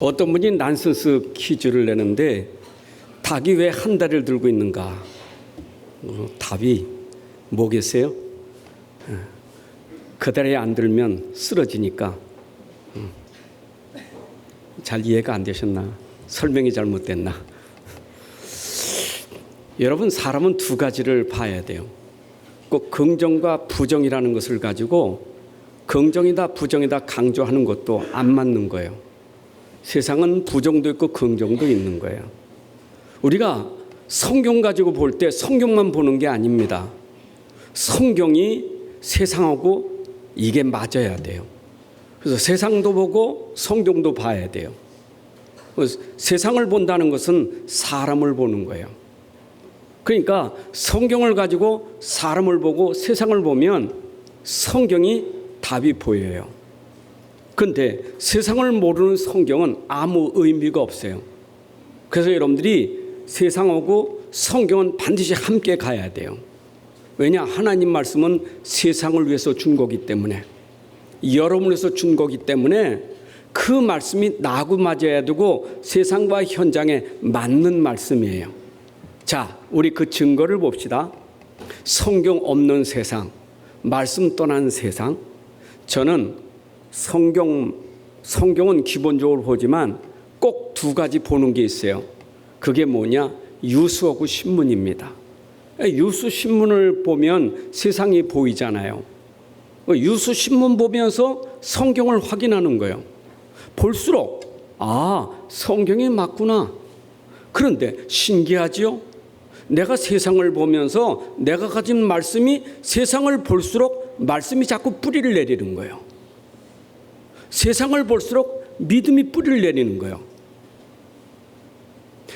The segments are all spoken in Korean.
어떤 분이 난센스 퀴즈를 내는데 닭이 왜 한 다리를 들고 있는가? 답이 뭐겠어요? 그 다리 안 들면 쓰러지니까. 잘 이해가 안 되셨나? 설명이 잘못됐나? 여러분, 사람은 두 가지를 봐야 돼요. 꼭 긍정과 부정이라는 것을 가지고 긍정이다 부정이다 강조하는 것도 안 맞는 거예요. 세상은 부정도 있고 긍정도 있는 거예요. 우리가 성경 가지고 볼 때 성경만 보는 게 아닙니다. 성경이 세상하고 이게 맞아야 돼요. 그래서 세상도 보고 성경도 봐야 돼요. 세상을 본다는 것은 사람을 보는 거예요. 그러니까 성경을 가지고 사람을 보고 세상을 보면 성경이 답이 보여요. 그런데 세상을 모르는 성경은 아무 의미가 없어요. 그래서 여러분들이 세상하고 성경은 반드시 함께 가야 돼요. 왜냐? 하나님 말씀은 세상을 위해서 준 거기 때문에, 여러분을 위해서 준 거기 때문에 그 말씀이 나하고 맞아야 되고 세상과 현장에 맞는 말씀이에요. 자, 우리 그 증거를 봅시다. 성경 없는 세상, 말씀 떠난 세상. 저는 성경은 기본적으로 보지만 꼭 두 가지 보는 게 있어요. 그게 뭐냐? 유수하고 신문입니다. 유수 신문을 보면 세상이 보이잖아요. 유수 신문 보면서 성경을 확인하는 거예요. 볼수록 성경이 맞구나. 그런데 신기하지요? 내가 세상을 보면서 내가 가진 말씀이 세상을 볼수록 말씀이 자꾸 뿌리를 내리는 거예요. 세상을 볼수록 믿음이 뿌리를 내리는 거예요.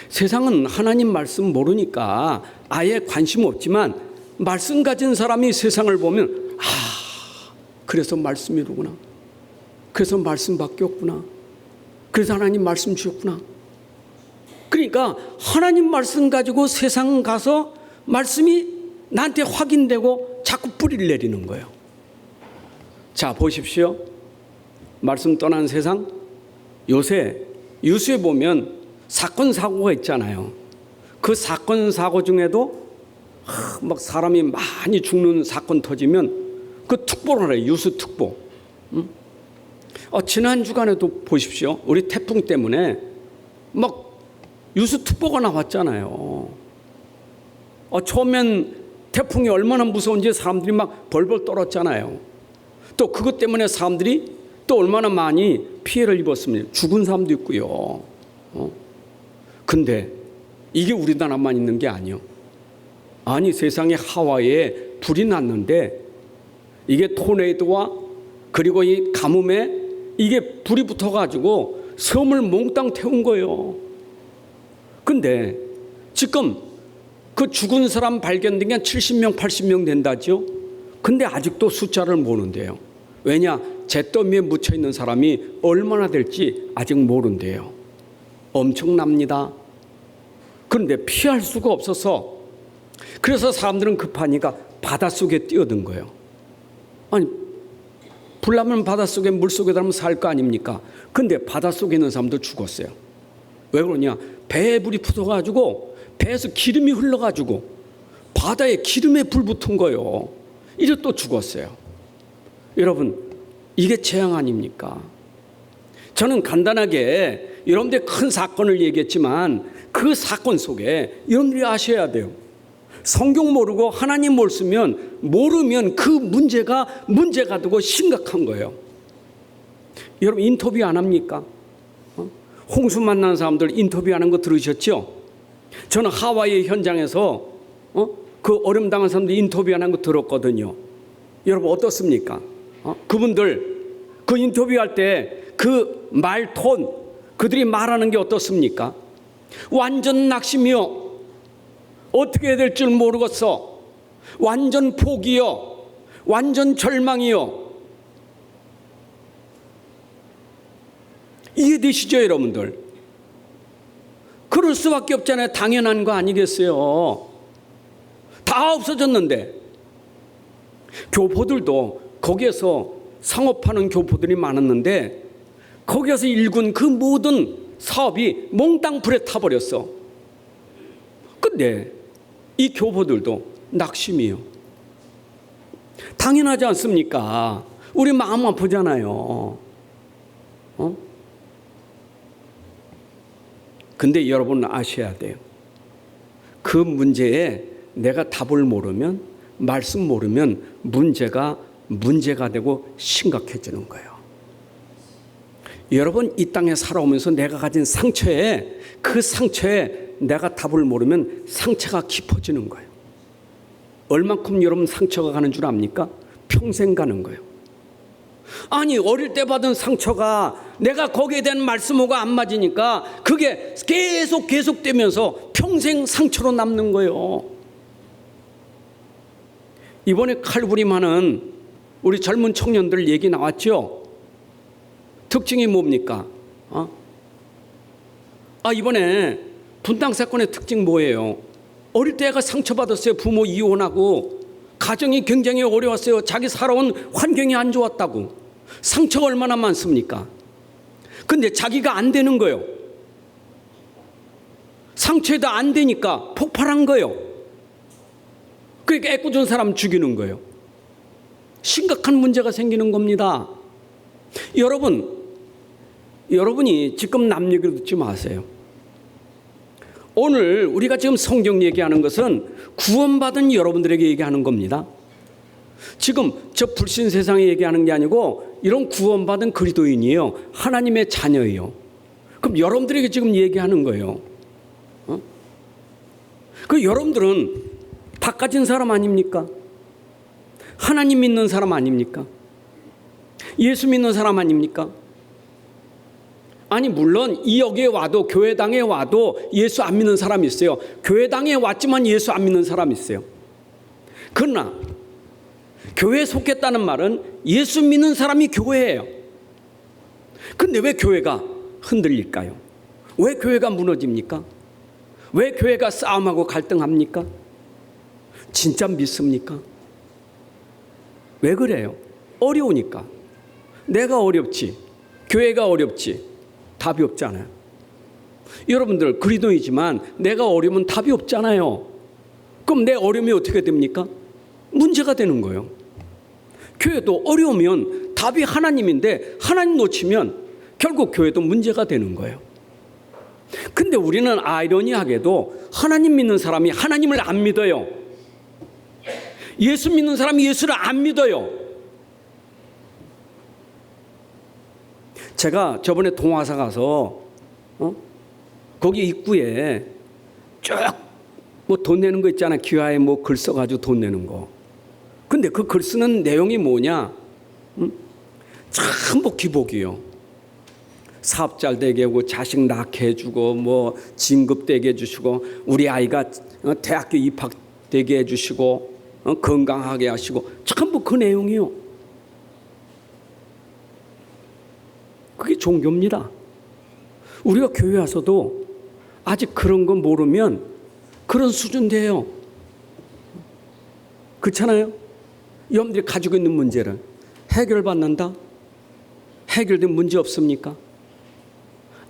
세상은 하나님 말씀 모르니까 아예 관심 없지만 말씀 가진 사람이 세상을 보면 그래서 말씀이로구나. 그래서 말씀밖에 없구나. 그래서 하나님 말씀 주셨구나. 그러니까 하나님 말씀 가지고 세상 가서 말씀이 나한테 확인되고 자꾸 뿌리를 내리는 거예요. 자, 보십시오. 말씀 떠난 세상. 요새 뉴스에 보면 사건 사고가 있잖아요. 그 사건 사고 중에도 막 사람이 많이 죽는 사건 터지면 그 특보를 해요. 뉴스 특보. 지난 주간에도 보십시오. 우리 태풍 때문에 막 뉴스 특보가 나왔잖아요. 처음엔 태풍이 얼마나 무서운지 사람들이 막 벌벌 떨었잖아요. 또 그것 때문에 사람들이 또 얼마나 많이 피해를 입었습니다. 죽은 사람도 있고요. 근데 이게 우리나라만 있는 게 아니요. 아니, 세상에 하와이에 불이 났는데 이게 토네이도와 그리고 이 가뭄에 이게 불이 붙어가지고 섬을 몽땅 태운 거예요. 근데 지금 그 죽은 사람 발견된 게 한 70명, 80명 된다죠. 근데 아직도 숫자를 모른대요. 왜냐? 잿더미에 묻혀있는 사람이 얼마나 될지 아직 모른대요. 엄청납니다. 그런데 피할 수가 없어서 그래서 사람들은 급하니까 바닷속에 뛰어든 거예요. 아니, 불 나면 바닷속에 물속에 들어가면 살 거 아닙니까? 근데 바닷속에 있는 사람도 죽었어요. 왜 그러냐? 배에 불이 붙어가지고 배에서 기름이 흘러가지고 바다에 기름에 불 붙은 거예요. 이래 또 죽었어요. 여러분, 이게 재앙 아닙니까? 저는 간단하게 여러분들의 큰 사건을 얘기했지만 그 사건 속에 여러분들이 아셔야 돼요. 성경 모르고 하나님 모르면 그 문제가 되고 심각한 거예요. 여러분, 인터뷰 안 합니까? 홍수 만난 사람들 인터뷰하는 거 들으셨죠? 저는 하와이 현장에서 그 어려움 당한 사람들 인터뷰하는 거 들었거든요. 여러분, 어떻습니까? 그분들 그 인터뷰할 때 그 말톤, 그들이 말하는 게 어떻습니까? 완전 낙심이요. 어떻게 해야 될 줄 모르겠어. 완전 포기요. 완전 절망이요. 이해되시죠, 여러분들? 그럴 수밖에 없잖아요. 당연한 거 아니겠어요? 다 없어졌는데. 교포들도 거기에서 상업하는 교포들이 많았는데 거기에서 일군 그 모든 사업이 몽땅 불에 타버렸어. 근데 이 교포들도 낙심이요. 당연하지 않습니까? 우리 마음 아프잖아요. 근데 여러분 아셔야 돼요. 그 문제에 내가 답을 모르면, 말씀 모르면 문제가 되고 심각해지는 거예요. 여러분 이 땅에 살아오면서 내가 가진 상처에, 그 상처에 내가 답을 모르면 상처가 깊어지는 거예요. 얼만큼 여러분 상처가 가는 줄 압니까? 평생 가는 거예요. 아니 어릴 때 받은 상처가 내가 거기에 대한 말씀하고 안 맞으니까 그게 계속되면서 평생 상처로 남는 거예요. 이번에 칼부림하는 우리 젊은 청년들 얘기 나왔죠? 특징이 뭡니까? 이번에 분당 사건의 특징 뭐예요? 어릴 때 애가 상처받았어요. 부모 이혼하고 가정이 굉장히 어려웠어요. 자기 살아온 환경이 안 좋았다고. 상처가 얼마나 많습니까? 근데 자기가 안 되는 거예요. 상처에도 안 되니까 폭발한 거예요. 그러니까 애꿎은 사람 죽이는 거예요. 심각한 문제가 생기는 겁니다. 여러분이 지금 남 얘기를 듣지 마세요. 오늘 우리가 지금 성경 얘기하는 것은 구원받은 여러분들에게 얘기하는 겁니다. 지금 저 불신 세상에 얘기하는 게 아니고 이런 구원받은 그리스도인이에요. 하나님의 자녀예요. 그럼 여러분들에게 지금 얘기하는 거예요. 그 여러분들은 바꿔진 사람 아닙니까? 하나님 믿는 사람 아닙니까? 예수 믿는 사람 아닙니까? 아니 물론 이 여기에 와도, 교회당에 와도 예수 안 믿는 사람이 있어요. 교회당에 왔지만 예수 안 믿는 사람이 있어요. 그러나 교회에 속했다는 말은 예수 믿는 사람이 교회예요. 근데 왜 교회가 흔들릴까요? 왜 교회가 무너집니까? 왜 교회가 싸움하고 갈등합니까? 진짜 믿습니까? 왜 그래요? 어려우니까. 내가 어렵지, 교회가 어렵지, 답이 없잖아요. 여러분들 그리스도이지만 내가 어려우면 답이 없잖아요. 그럼 내 어려움이 어떻게 됩니까? 문제가 되는 거예요. 교회도 어려우면 답이 하나님인데 하나님 놓치면 결국 교회도 문제가 되는 거예요. 근데 우리는 아이러니하게도 하나님 믿는 사람이 하나님을 안 믿어요. 예수 믿는 사람이 예수를 안 믿어요. 제가 저번에 동화사 가서 거기 입구에 쭉 뭐 돈 내는 거 있잖아. 기와에 뭐 글 써가지고 돈 내는 거. 근데 그 글 쓰는 내용이 뭐냐? 참 기복이요. 사업 잘 되게 하고 자식 낳게 해주고 뭐 진급 되게 해주시고 우리 아이가 대학교 입학되게 해주시고 건강하게 하시고 전부 그 내용이요. 그게 종교입니다. 우리가 교회 와서도 아직 그런 거 모르면 그런 수준 돼요. 그렇잖아요? 여러분들이 가지고 있는 문제를 해결받는다? 해결된 문제 없습니까?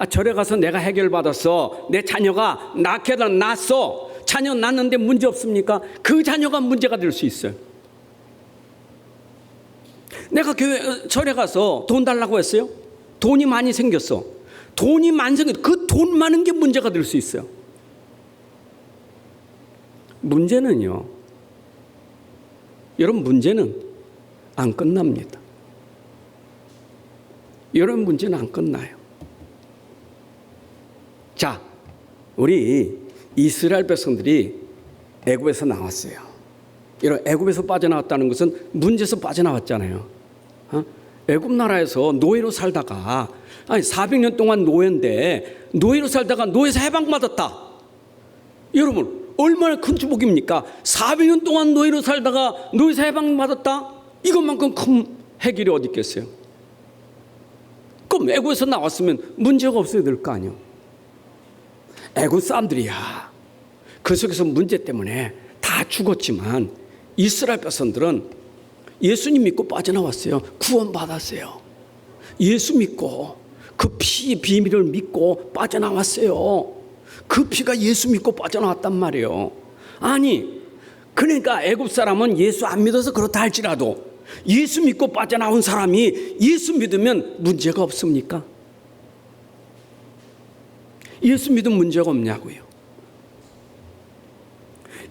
절에 가서 내가 해결받았어. 내 자녀가 낳게 낳았어. 자녀 낳는데 문제 없습니까? 그 자녀가 문제가 될 수 있어요. 내가 절에 가서 돈 달라고 했어요. 돈이 많이 생겼어. 돈이 많이 생겼어. 그 돈 많은 게 문제가 될 수 있어요. 문제는요. 여러분 문제는 안 끝납니다. 여러분 문제는 안 끝나요. 자, 우리 이스라엘 백성들이 애굽에서 나왔어요. 이런 애굽에서 빠져나왔다는 것은 문제에서 빠져나왔잖아요. 애굽 나라에서 노예로 살다가 400년 동안 노예인데 노예로 살다가 노예에서 해방받았다. 여러분 얼마나 큰 축복입니까? 400년 동안 노예로 살다가 노예에서 해방받았다. 이것만큼 큰 해결이 어디 있겠어요? 그럼 애굽에서 나왔으면 문제가 없어야 될 거 아니에요. 애굽 사람들이야. 그 속에서 문제 때문에 다 죽었지만 이스라엘 백성들은 예수님 믿고 빠져나왔어요. 구원받았어요. 예수 믿고 그 피 비밀을 믿고 빠져나왔어요. 그 피가 예수 믿고 빠져나왔단 말이에요. 아니, 그러니까 애굽 사람은 예수 안 믿어서 그렇다 할지라도 예수 믿고 빠져나온 사람이 예수 믿으면 문제가 없습니까? 예수 믿으면 문제가 없냐고요.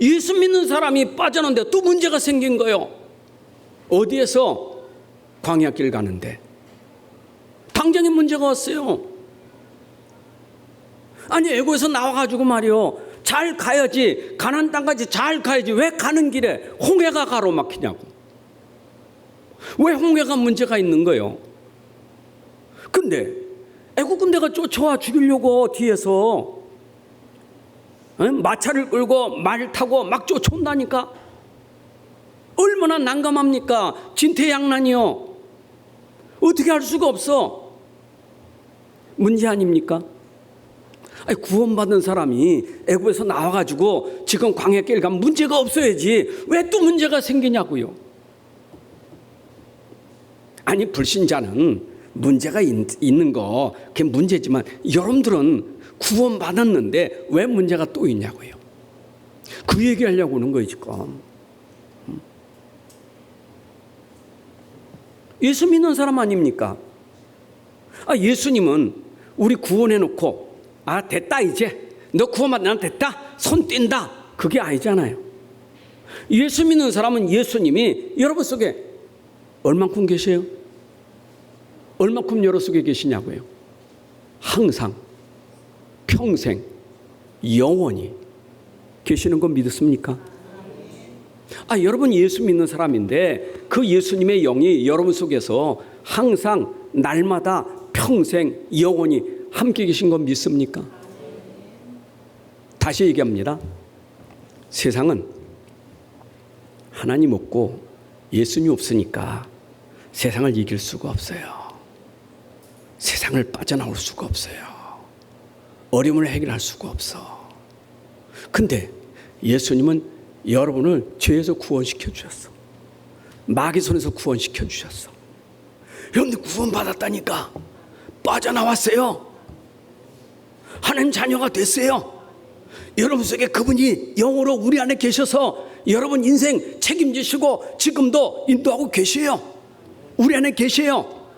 예수 믿는 사람이 빠져나오는데 또 문제가 생긴 거예요. 어디에서? 광야길 가는데 당장에 문제가 왔어요. 아니, 애굽에서 나와가지고 말이요, 잘 가야지, 가나안 땅까지 잘 가야지, 왜 가는 길에 홍해가 가로막히냐고. 왜 홍해가 문제가 있는 거예요? 근데 애국 군대가 쫓아와 죽이려고 뒤에서 마차를 끌고 말 타고 막 쫓아온다니까. 얼마나 난감합니까? 진퇴양난이요. 어떻게 할 수가 없어. 문제 아닙니까? 아니, 구원받은 사람이 애굽에서 나와가지고 지금 광야길 가면 문제가 없어야지 왜 또 문제가 생기냐고요. 아니, 불신자는 문제가 있는 거 그게 문제지만 여러분들은 구원받았는데 왜 문제가 또 있냐고요. 그 얘기하려고 하는 거예요 지금. 예수 믿는 사람 아닙니까? 예수님은 우리 구원해놓고 됐다, 이제 너 구원받 난 됐다, 손 뗀다, 그게 아니잖아요. 예수 믿는 사람은 예수님이 여러분 속에 얼만큼 계세요? 얼만큼 여러분 속에 계시냐고요. 항상, 평생, 영원히 계시는 거 믿습니까? 여러분 예수 믿는 사람인데 그 예수님의 영이 여러분 속에서 항상 날마다 평생 영원히 함께 계신 거 믿습니까? 다시 얘기합니다. 세상은 하나님 없고 예수님 없으니까 세상을 이길 수가 없어요. 세상을 빠져나올 수가 없어요. 어려움을 해결할 수가 없어. 근데 예수님은 여러분을 죄에서 구원시켜 주셨어. 마귀 손에서 구원시켜 주셨어. 여러분들 구원받았다니까. 빠져나왔어요. 하나님 자녀가 됐어요. 여러분 속에 그분이 영으로 우리 안에 계셔서 여러분 인생 책임지시고 지금도 인도하고 계세요. 우리 안에 계세요.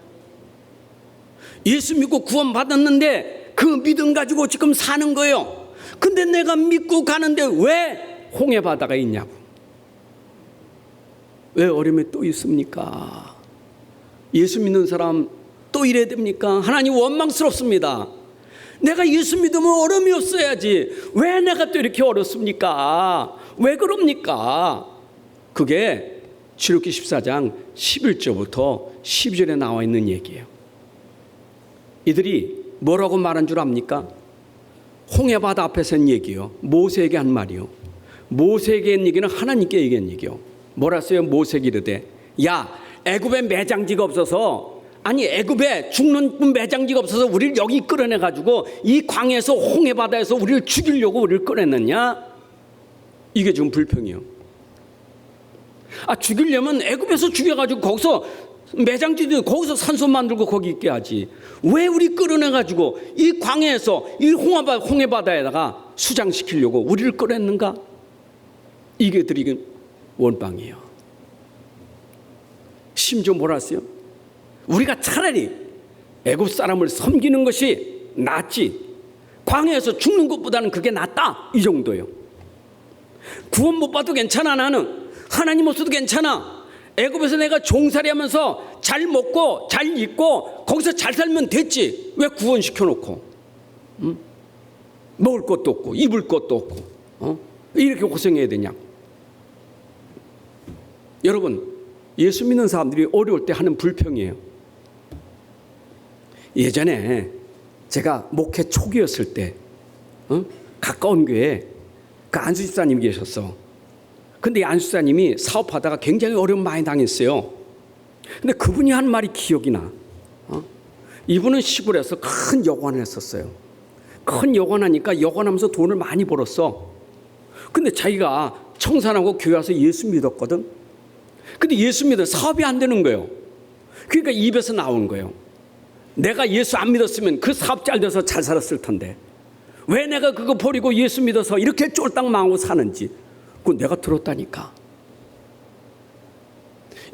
예수 믿고 구원받았는데 그 믿음 가지고 지금 사는 거예요. 근데 내가 믿고 가는데 왜 홍해 바다가 있냐고. 왜 어려움이 또 있습니까? 예수 믿는 사람 또 이래야 됩니까? 하나님 원망스럽습니다. 내가 예수 믿으면 어려움이 없어야지 왜 내가 또 이렇게 어렵습니까? 왜 그럽니까? 그게 출애굽기 14장 11절부터 12절에 나와 있는 얘기예요. 이들이 뭐라고 말한 줄 압니까? 홍해바다 앞에서 한 얘기요. 모세에게 한 말이요. 모세에게 한 얘기는 하나님께 얘기한 얘기요. 뭐라 써요? 모세에게 이르되 야, 애굽에 매장지가 없어서, 아니 애굽에 죽는 매장지가 없어서 우리를 여기 끌어내가지고 이 광야에서 홍해바다에서 우리를 죽이려고 우리를 끌어냈느냐? 이게 지금 불평이요. 죽이려면 애굽에서 죽여가지고 거기서 매장지도 거기서 산소 만들고 거기 있게 하지. 왜 우리 끌어내가지고 이 광야에서 이 홍해바다에다가 수장시키려고 우리를 끌어냈는가? 이게 드리긴 원방이에요. 심지어 뭐라 했어요? 우리가 차라리 애굽 사람을 섬기는 것이 낫지 광야에서 죽는 것보다는 그게 낫다, 이 정도예요. 구원 못 받아도 괜찮아. 나는 하나님 없어도 괜찮아. 애굽에서 내가 종살이하면서 잘 먹고 잘 입고 거기서 잘 살면 됐지. 왜 구원시켜놓고 먹을 것도 없고 입을 것도 없고 이렇게 고생해야 되냐. 여러분, 예수 믿는 사람들이 어려울 때 하는 불평이에요. 예전에 제가 목회 초기였을 때 가까운 교회에 그 안수 집사님이 계셨어. 근데 이 안수 집사님이 사업하다가 굉장히 어려움 많이 당했어요. 근데 그분이 한 말이 기억이 나. 이분은 시골에서 큰 여관을 했었어요. 큰 여관하니까 여관하면서 돈을 많이 벌었어. 근데 자기가 청산하고 교회 와서 예수 믿었거든. 근데 예수 믿어 사업이 안 되는 거예요. 그러니까 입에서 나온 거예요. 내가 예수 안 믿었으면 그 사업 잘 돼서 잘 살았을 텐데 왜 내가 그거 버리고 예수 믿어서 이렇게 쫄딱 망하고 사는지 그건 내가 들었다니까.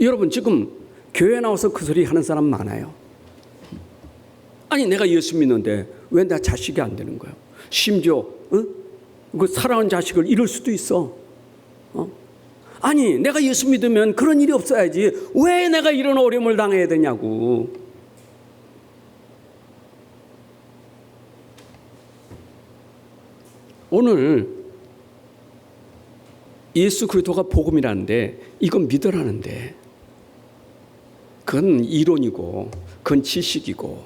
여러분 지금 교회 나와서 그 소리 하는 사람 많아요. 아니 내가 예수 믿는데 왜 내 자식이 안 되는 거예요? 심지어 그 사랑하는 자식을 잃을 수도 있어. 아니 내가 예수 믿으면 그런 일이 없어야지 왜 내가 이런 어려움을 당해야 되냐고. 오늘 예수 그리스도가 복음이라는데 이건 믿으라는데 그건 이론이고 그건 지식이고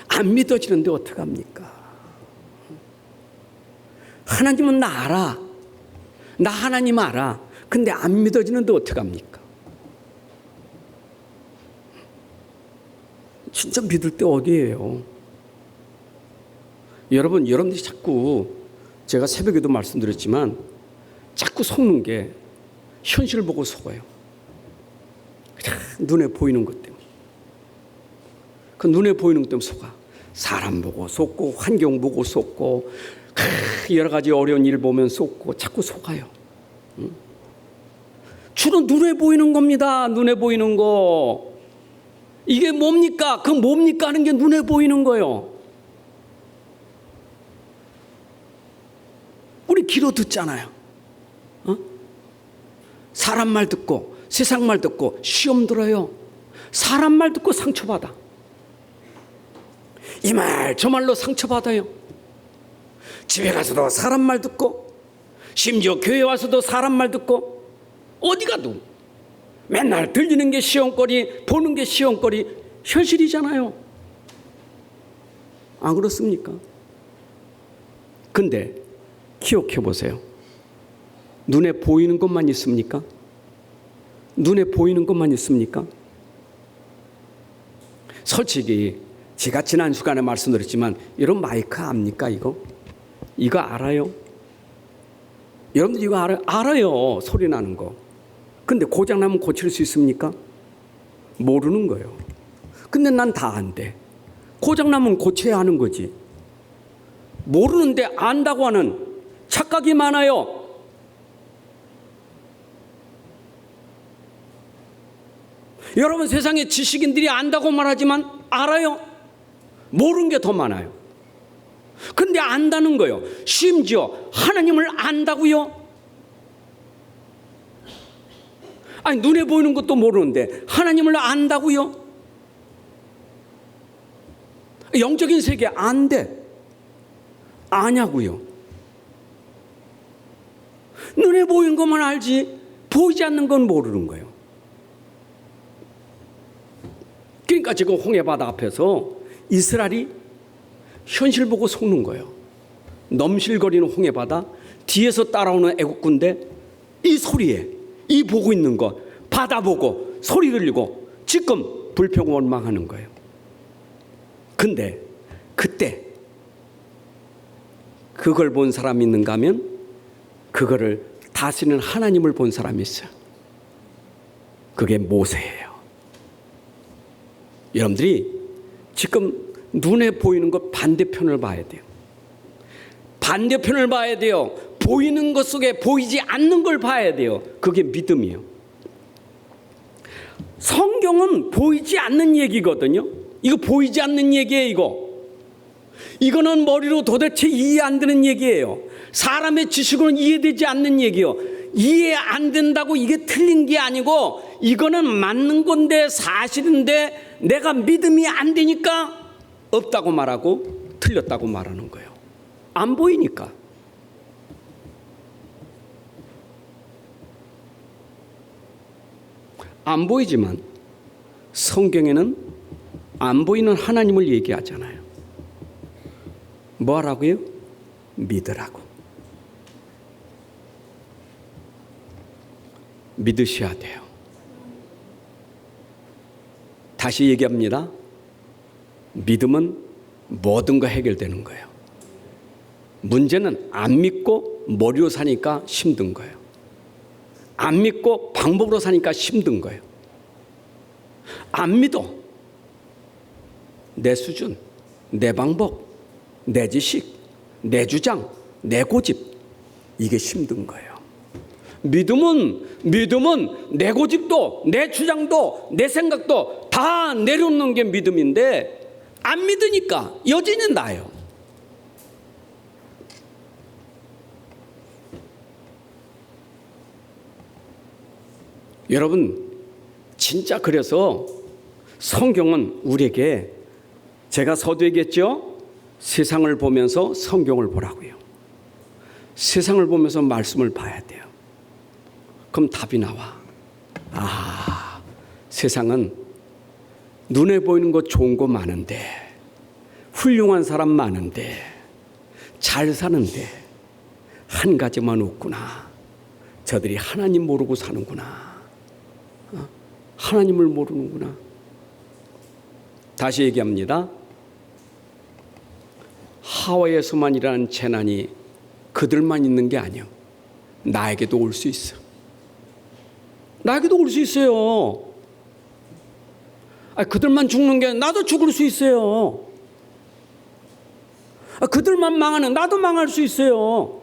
안 믿어지는데 어떡합니까? 하나님은 나 알아. 나 하나님 알아. 근데 안 믿어지는데 어떡합니까? 진짜 믿을 때 어디예요? 여러분들이 자꾸 제가 새벽에도 말씀드렸지만 자꾸 속는 게 현실을 보고 속아요. 눈에 보이는 것 때문에. 그 눈에 보이는 것 때문에 속아. 사람 보고 속고 환경 보고 속고 여러 가지 어려운 일 보면 속고 자꾸 속아요. 주로 눈에 보이는 겁니다. 눈에 보이는 거. 이게 뭡니까? 그 뭡니까 하는 게 눈에 보이는 거예요. 우리 귀로 듣잖아요. 사람 말 듣고 세상 말 듣고 시험 들어요. 사람 말 듣고 상처받아. 이 말 저 말로 상처받아요. 집에 가서도 사람 말 듣고 심지어 교회 와서도 사람 말 듣고 어디 가도 맨날 들리는 게 시험거리 보는 게 시험거리 현실이잖아요. 안 그렇습니까? 근데 기억해 보세요. 눈에 보이는 것만 있습니까? 눈에 보이는 것만 있습니까? 솔직히 제가 지난 주간에 말씀드렸지만 이런 마이크 압니까 이거? 이거 알아요? 여러분들 이거 알아요? 알아요. 소리 나는 거. 근데 고장나면 고칠 수 있습니까? 모르는 거예요. 근데 난 다 안돼. 고장나면 고쳐야 하는 거지. 모르는데 안다고 하는 착각이 많아요. 여러분 세상에 지식인들이 안다고 말하지만 알아요. 모르는 게 더 많아요. 근데 안다는 거예요. 심지어 하나님을 안다고요? 아니 눈에 보이는 것도 모르는데 하나님을 안다고요? 영적인 세계 안돼. 아냐고요? 눈에 보이는 것만 알지 보이지 않는 건 모르는 거예요. 그러니까 지금 홍해바다 앞에서 이스라엘이 현실 보고 속는 거예요. 넘실거리는 홍해바다 뒤에서 따라오는 애국군대 이 소리에 이 보고 있는 거 바다 보고 소리 들리고 지금 불평원망하는 거예요. 근데 그때 그걸 본 사람이 있는가 하면 그거를 다스리는 하나님을 본 사람이 있어요. 그게 모세예요. 여러분들이 지금 눈에 보이는 것 반대편을 봐야 돼요. 반대편을 봐야 돼요. 보이는 것 속에 보이지 않는 걸 봐야 돼요. 그게 믿음이에요. 성경은 보이지 않는 얘기거든요. 이거 보이지 않는 얘기예요. 이거는 머리로 도대체 이해 안 되는 얘기예요. 사람의 지식으로는 이해되지 않는 얘기예요. 이해 안 된다고 이게 틀린 게 아니고 이거는 맞는 건데 사실인데 내가 믿음이 안 되니까 없다고 말하고 틀렸다고 말하는 거예요. 안 보이니까. 안 보이지만 성경에는 안 보이는 하나님을 얘기하잖아요. 뭐 하라고요? 믿으라고. 믿으셔야 돼요. 다시 얘기합니다. 믿음은 모든 거 해결되는 거예요. 문제는 안 믿고 머리로 사니까 힘든 거예요. 안 믿고 방법으로 사니까 힘든 거예요. 안 믿어. 내 수준, 내 방법, 내 지식, 내 주장, 내 고집, 이게 힘든 거예요. 믿음은 내 고집도 내 주장도 내 생각도 다 내려놓는 게 믿음인데 안 믿으니까 여전히 나요. 여러분 진짜 그래서 성경은 우리에게, 제가 서두에 얘기했죠? 세상을 보면서 성경을 보라고요. 세상을 보면서 말씀을 봐야 돼요. 그럼 답이 나와. 아, 세상은 눈에 보이는 거 좋은 거 많은데, 훌륭한 사람 많은데, 잘 사는데 한 가지만 없구나. 저들이 하나님 모르고 사는구나. 하나님을 모르는구나. 다시 얘기합니다. 하와이에서만 일어난 재난이 그들만 있는 게 아니에요. 나에게도 올 수 있어. 나에게도 올 수 있어요. 그들만 죽는 게 나도 죽을 수 있어요. 그들만 망하는 나도 망할 수 있어요.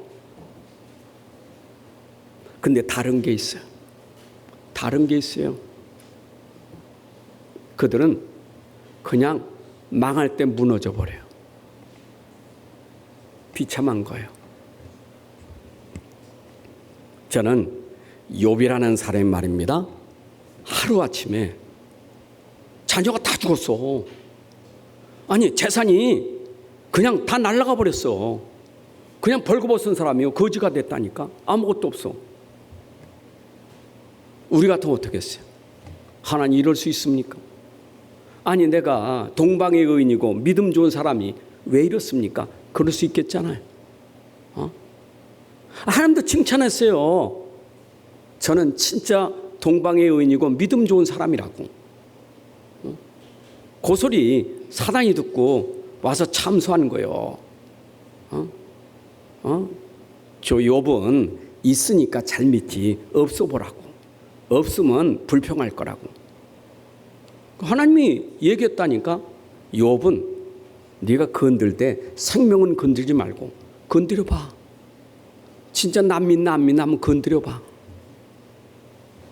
근데 다른 게 있어요. 다른 게 있어요. 그들은 그냥 망할 때 무너져 버려요. 비참한 거예요. 저는 욥이라는 사람이 말입니다. 하루아침에 자녀가 다 죽었어. 아니 재산이 그냥 다 날아가 버렸어. 그냥 벌거벗은 사람이요. 거지가 됐다니까. 아무것도 없어. 우리 같으면 어떻게 했어요? 하나님 이럴 수 있습니까? 아니 내가 동방의 의인이고 믿음 좋은 사람이 왜 이렇습니까? 그럴 수 있겠잖아요. 하나님도 칭찬했어요. 저는 진짜 동방의 의인이고 믿음 좋은 사람이라고. 그 소리 사단이 듣고 와서 참소하는 거예요. 저 욥은 있으니까 잘 믿지 없어 보라고. 없으면 불평할 거라고. 하나님이 얘기했다니까. 욥은 네가 건들 때 생명은 건들지 말고 건드려 봐. 진짜 남 믿나 안 믿나 한번 건드려 봐.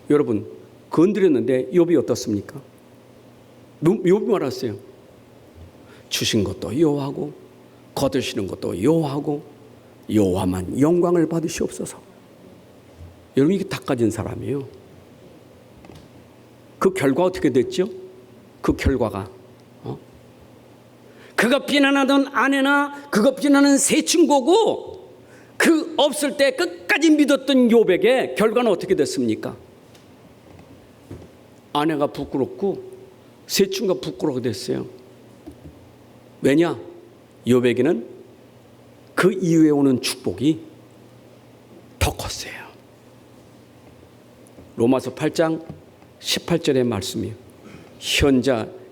여러분 건드렸는데 욥이 어떻습니까? 욥이 말했어요. 주신 것도 여호와고 거두시는 것도 여호와고 여호와만 영광을 받으시옵소서. 여러분 이게 다 가진 사람이에요. 그 결과 어떻게 됐죠? 그 결과가 그가 비난하던 아내나 그가 비난하는 세 친구고 그 없을 때 끝까지 믿었던 욥에게 결과는 어떻게 됐습니까? 아내가 부끄럽고 세 친구가 부끄럽게 됐어요. 왜냐? 욥에게는 그 이후에 오는 축복이 더 컸어요. 로마서 8장 18절의 말씀이에요.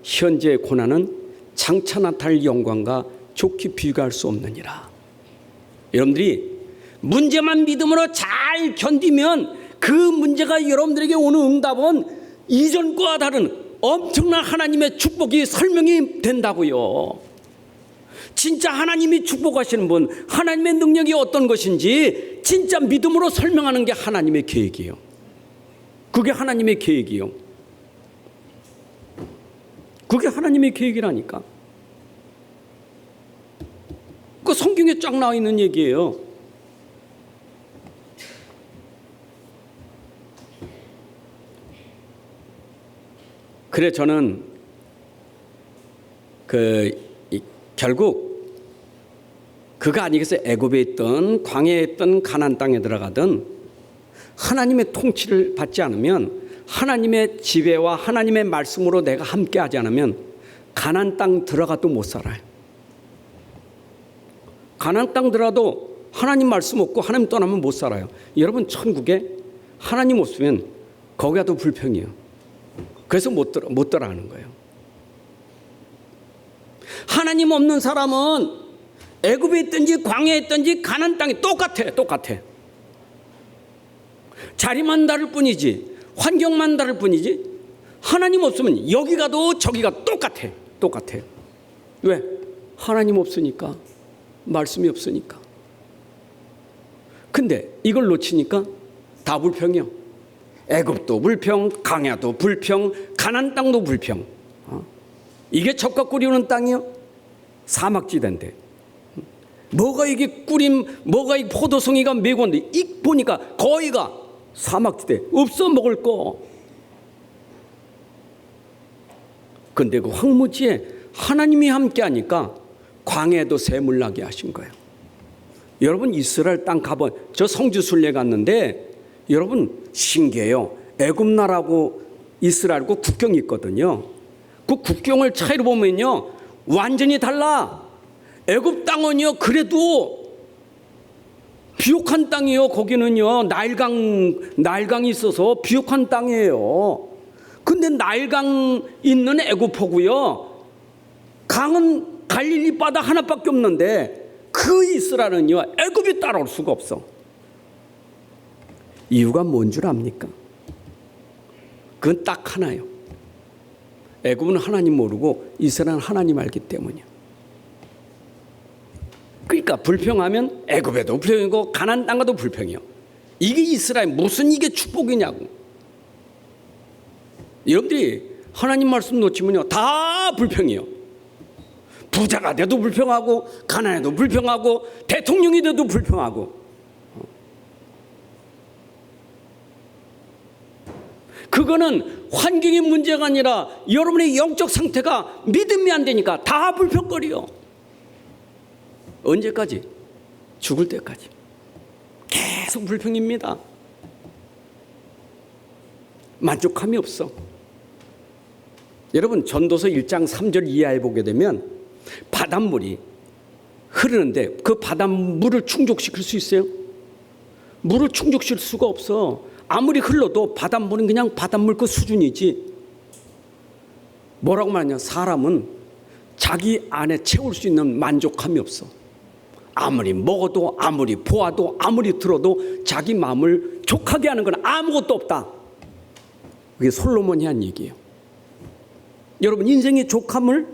현재의 고난은 장차 나타날 영광과 좋게 비교할 수 없느니라. 여러분들이 문제만 믿음으로 잘 견디면 그 문제가 여러분들에게 오는 응답은 이전과 다른 엄청난 하나님의 축복이 설명이 된다고요. 진짜 하나님이 축복하시는 분, 하나님의 능력이 어떤 것인지 진짜 믿음으로 설명하는 게 하나님의 계획이에요. 그게 하나님의 계획이에요. 그게 하나님의 계획이라니까. 그 성경에 쫙 나와 있는 얘기예요. 그래 저는 결국 그가 아니겠어요? 애굽에 있던 광야에 있던 가나안 땅에 들어가든 하나님의 통치를 받지 않으면, 하나님의 지배와 하나님의 말씀으로 내가 함께하지 않으면 가나안 땅 들어가도 못 살아요. 가나안 땅 들어가도 하나님 말씀 없고 하나님 떠나면 못 살아요. 여러분 천국에 하나님 없으면 거기 가도 불평이에요. 그래서 못 들어가는 거예요. 하나님 없는 사람은 애굽에 있든지 광야에 있든지 가나안 땅이 똑같아. 자리만 다를 뿐이지, 환경만 다를 뿐이지, 하나님 없으면 여기 가도 저기 가도 똑같아. 왜? 하나님 없으니까, 말씀이 없으니까. 근데 이걸 놓치니까 다 불평이요. 애굽도 불평, 광야도 불평, 가나안 땅도 불평. 이게 젖과 꿀이 오는 땅이요? 사막지대인데. 뭐가 이게 꿀임, 뭐가 이 포도송이가 메고 온데, 이 보니까 거의가 사막지대. 없어, 먹을 거. 근데 그 황무지에 하나님이 함께 하니까 광야에도 샘을 나게 하신 거예요. 여러분, 이스라엘 땅 가본, 저 성지 순례 갔는데 여러분 신기해요. 애굽 나라하고 이스라엘하고 국경이 있거든요. 그 국경을 차이로 보면요 완전히 달라. 애굽 땅은요 그래도 비옥한 땅이에요. 거기는요 나일강이 있어서 비옥한 땅이에요. 근데 나일강 있는 애굽하고요 강은 갈릴리 바다 하나밖에 없는데 그 이스라엘은요 애굽이 따라올 수가 없어. 이유가 뭔 줄 압니까? 그건 딱 하나요. 애굽은 하나님 모르고 이스라엘은 하나님 알기 때문이요. 그러니까 불평하면 애굽에도 불평이고 가나안 땅가도 불평이요. 이게 이스라엘 무슨 이게 축복이냐고. 여러분들이 하나님 말씀 놓치면요 다 불평이요. 부자가 돼도 불평하고 가난해도 불평하고 대통령이 돼도 불평하고. 그거는 환경의 문제가 아니라 여러분의 영적 상태가 믿음이 안 되니까 다 불평거리요. 언제까지? 죽을 때까지 계속 불평입니다. 만족함이 없어. 여러분 전도서 1장 3절 이하에 보게 되면 바닷물이 흐르는데 그 바닷물을 충족시킬 수 있어요? 물을 충족시킬 수가 없어. 아무리 흘러도 바닷물은 그냥 바닷물 그 수준이지. 뭐라고 말하냐, 사람은 자기 안에 채울 수 있는 만족함이 없어. 아무리 먹어도 아무리 보아도 아무리 들어도 자기 마음을 족하게 하는 건 아무것도 없다. 그게 솔로몬이 한 얘기예요. 여러분 인생의 족함을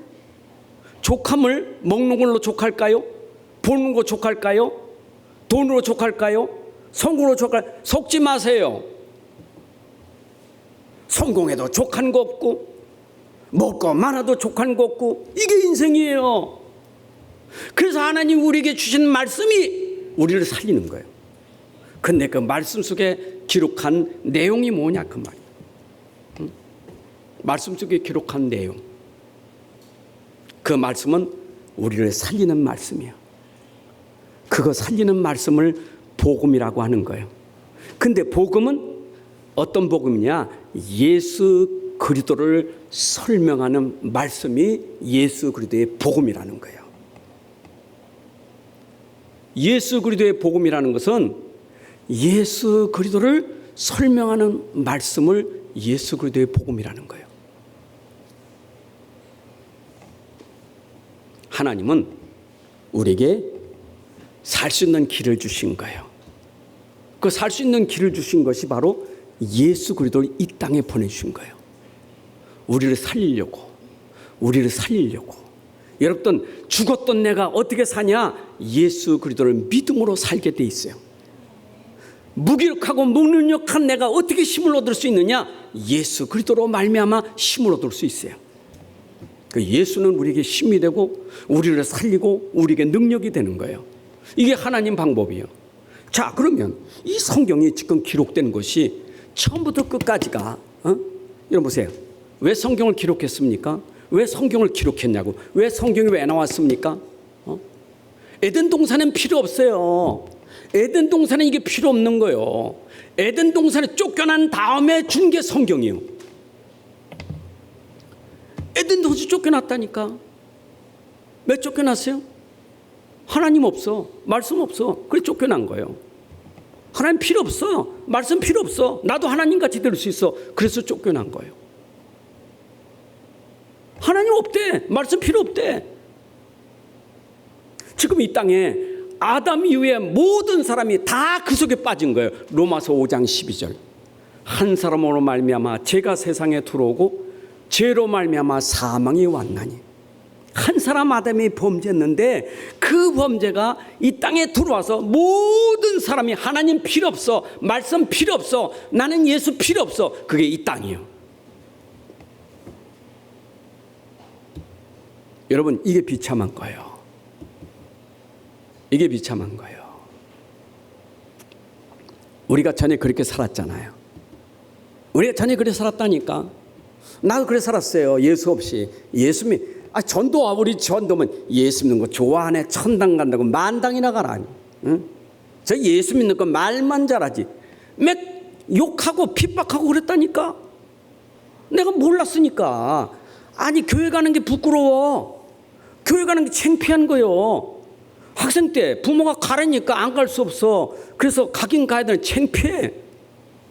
먹는 걸로 족할까요? 보는 거 족할까요? 돈으로 족할까요? 성공으로 족할까요? 속지 마세요. 성공해도 족한 거 없고 먹고 많아도 족한 거 없고 이게 인생이에요. 그래서 하나님 우리에게 주신 말씀이 우리를 살리는 거예요. 근데 그 말씀 속에 기록한 내용이 뭐냐 그 말이에요. 응? 말씀 속에 기록한 내용, 그 말씀은 우리를 살리는 말씀이에요. 그거 살리는 말씀을 복음이라고 하는 거예요. 근데 복음은 어떤 복음이냐? 예수 그리스도를 설명하는 말씀이 예수 그리스도의 복음이라는 거예요. 예수 그리스도의 복음이라는 것은 예수 그리스도를 설명하는 말씀을 예수 그리스도의 복음이라는 거예요. 하나님은 우리에게 살 수 있는 길을 주신 거예요. 그 살 수 있는 길을 주신 것이 바로 예수 그리스도를 이 땅에 보내주신 거예요. 우리를 살리려고. 여러분 죽었던 내가 어떻게 사냐? 예수 그리스도를 믿음으로 살게 돼 있어요. 무기력하고 무능력한 내가 어떻게 힘을 얻을 수 있느냐? 예수 그리스도로 말미암아 힘을 얻을 수 있어요. 그 예수는 우리에게 힘이 되고 우리를 살리고 우리에게 능력이 되는 거예요. 이게 하나님 방법이에요. 자, 그러면 이 성경이 지금 기록된 것이 처음부터 끝까지가 여러분 보세요. 왜 성경을 기록했습니까? 왜 성경을 기록했냐고. 왜 성경이 왜 나왔습니까? 에덴 동산은 필요 없어요. 에덴 동산은 이게 필요 없는 거예요. 에덴 동산에 쫓겨난 다음에 준 게 성경이에요. 에덴 동산에 쫓겨났다니까. 왜 쫓겨났어요? 하나님 없어. 말씀 없어. 그래 쫓겨난 거예요. 하나님 필요 없어. 말씀 필요 없어. 나도 하나님같이 될 수 있어. 그래서 쫓겨난 거예요. 하나님 없대. 말씀 필요 없대. 지금 이 땅에 아담 이후에 모든 사람이 다 그 속에 빠진 거예요. 로마서 5장 12절. 한 사람으로 말미암아 죄가 세상에 들어오고 죄로 말미암아 사망이 왔나니. 한 사람 아담이 범죄했는데 그 범죄가 이 땅에 들어와서 모든 사람이 하나님 필요 없어, 말씀 필요 없어, 나는 예수 필요 없어. 그게 이 땅이에요. 여러분, 이게 비참한 거예요. 이게 비참한 거예요. 우리가 전에 그렇게 살았잖아요. 우리가 전에 그렇게 살았다니까. 나도 그래 살았어요. 예수 없이. 예수 전도 우리 전도면 예수 믿는 거 좋아하네. 천당 간다고 만당이나 가라. 응? 저 예수 믿는 거 말만 잘하지. 몇 욕하고 핍박하고 그랬다니까. 내가 몰랐으니까. 아니, 교회 가는 게 부끄러워. 교회 가는 게 창피한 거요. 학생 때 부모가 가라니까 안 갈 수 없어. 그래서 가긴 가야 되는 창피해.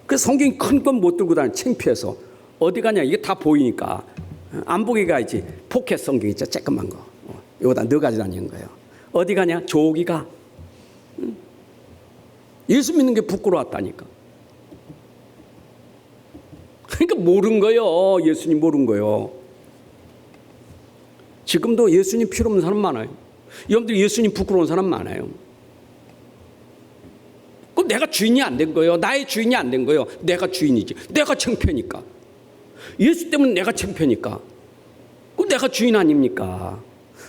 그래서 성경 큰 건 못 들고 다니는 창피해서. 어디 가냐, 이게 다 보이니까 안 보게 가야지. 포켓 성경 있죠, 쬐끄만 거. 이거 다 넣어 가지고 다니는 거예요. 어디 가냐, 조기 가. 예수 믿는 게 부끄러웠다니까. 그러니까 모른 거예요. 예수님 모른 거예요. 지금도 예수님 필요 없는 사람 많아요. 여러분들 예수님 부끄러운 사람 많아요. 그럼 내가 주인이 안 된 거예요. 나의 주인이 안 된 거예요. 내가 주인이지. 내가 창피하니까. 예수 때문에 내가 창피하니까. 그럼 내가 주인 아닙니까?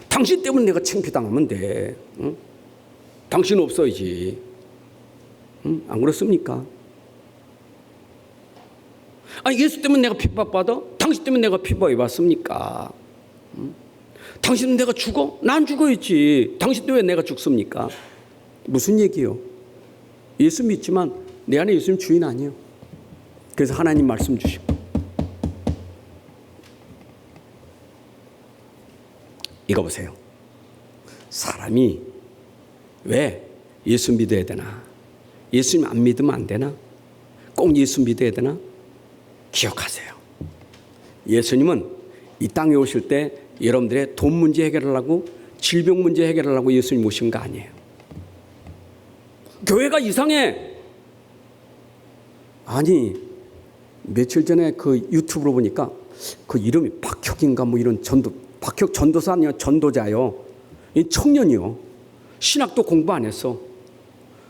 당신 때문에 내가 창피당하면 돼. 응? 당신 없어야지. 응? 안 그렇습니까? 아니, 예수 때문에 내가 핍박받아? 당신 때문에 내가 핍박해봤습니까? 응? 당신은 내가 죽어? 난 죽어야지. 당신 때문에 내가 죽습니까? 무슨 얘기요? 예수 믿지만 내 안에 예수님 주인 아니에요. 그래서 하나님 말씀 주시고. 이거 보세요. 사람이 왜 예수 믿어야 되나? 예수님 안 믿으면 안 되나? 꼭 예수 믿어야 되나? 기억하세요. 예수님은 이 땅에 오실 때 여러분들의 돈 문제 해결하려고, 질병 문제 해결하려고 예수님 오신 거 아니에요. 교회가 이상해. 아니, 며칠 전에 그 유튜브로 보니까 그 이름이 박혁인가 뭐 이런 박혁 전도사 아니요, 전도자요. 이 청년이요. 신학도 공부 안 했어.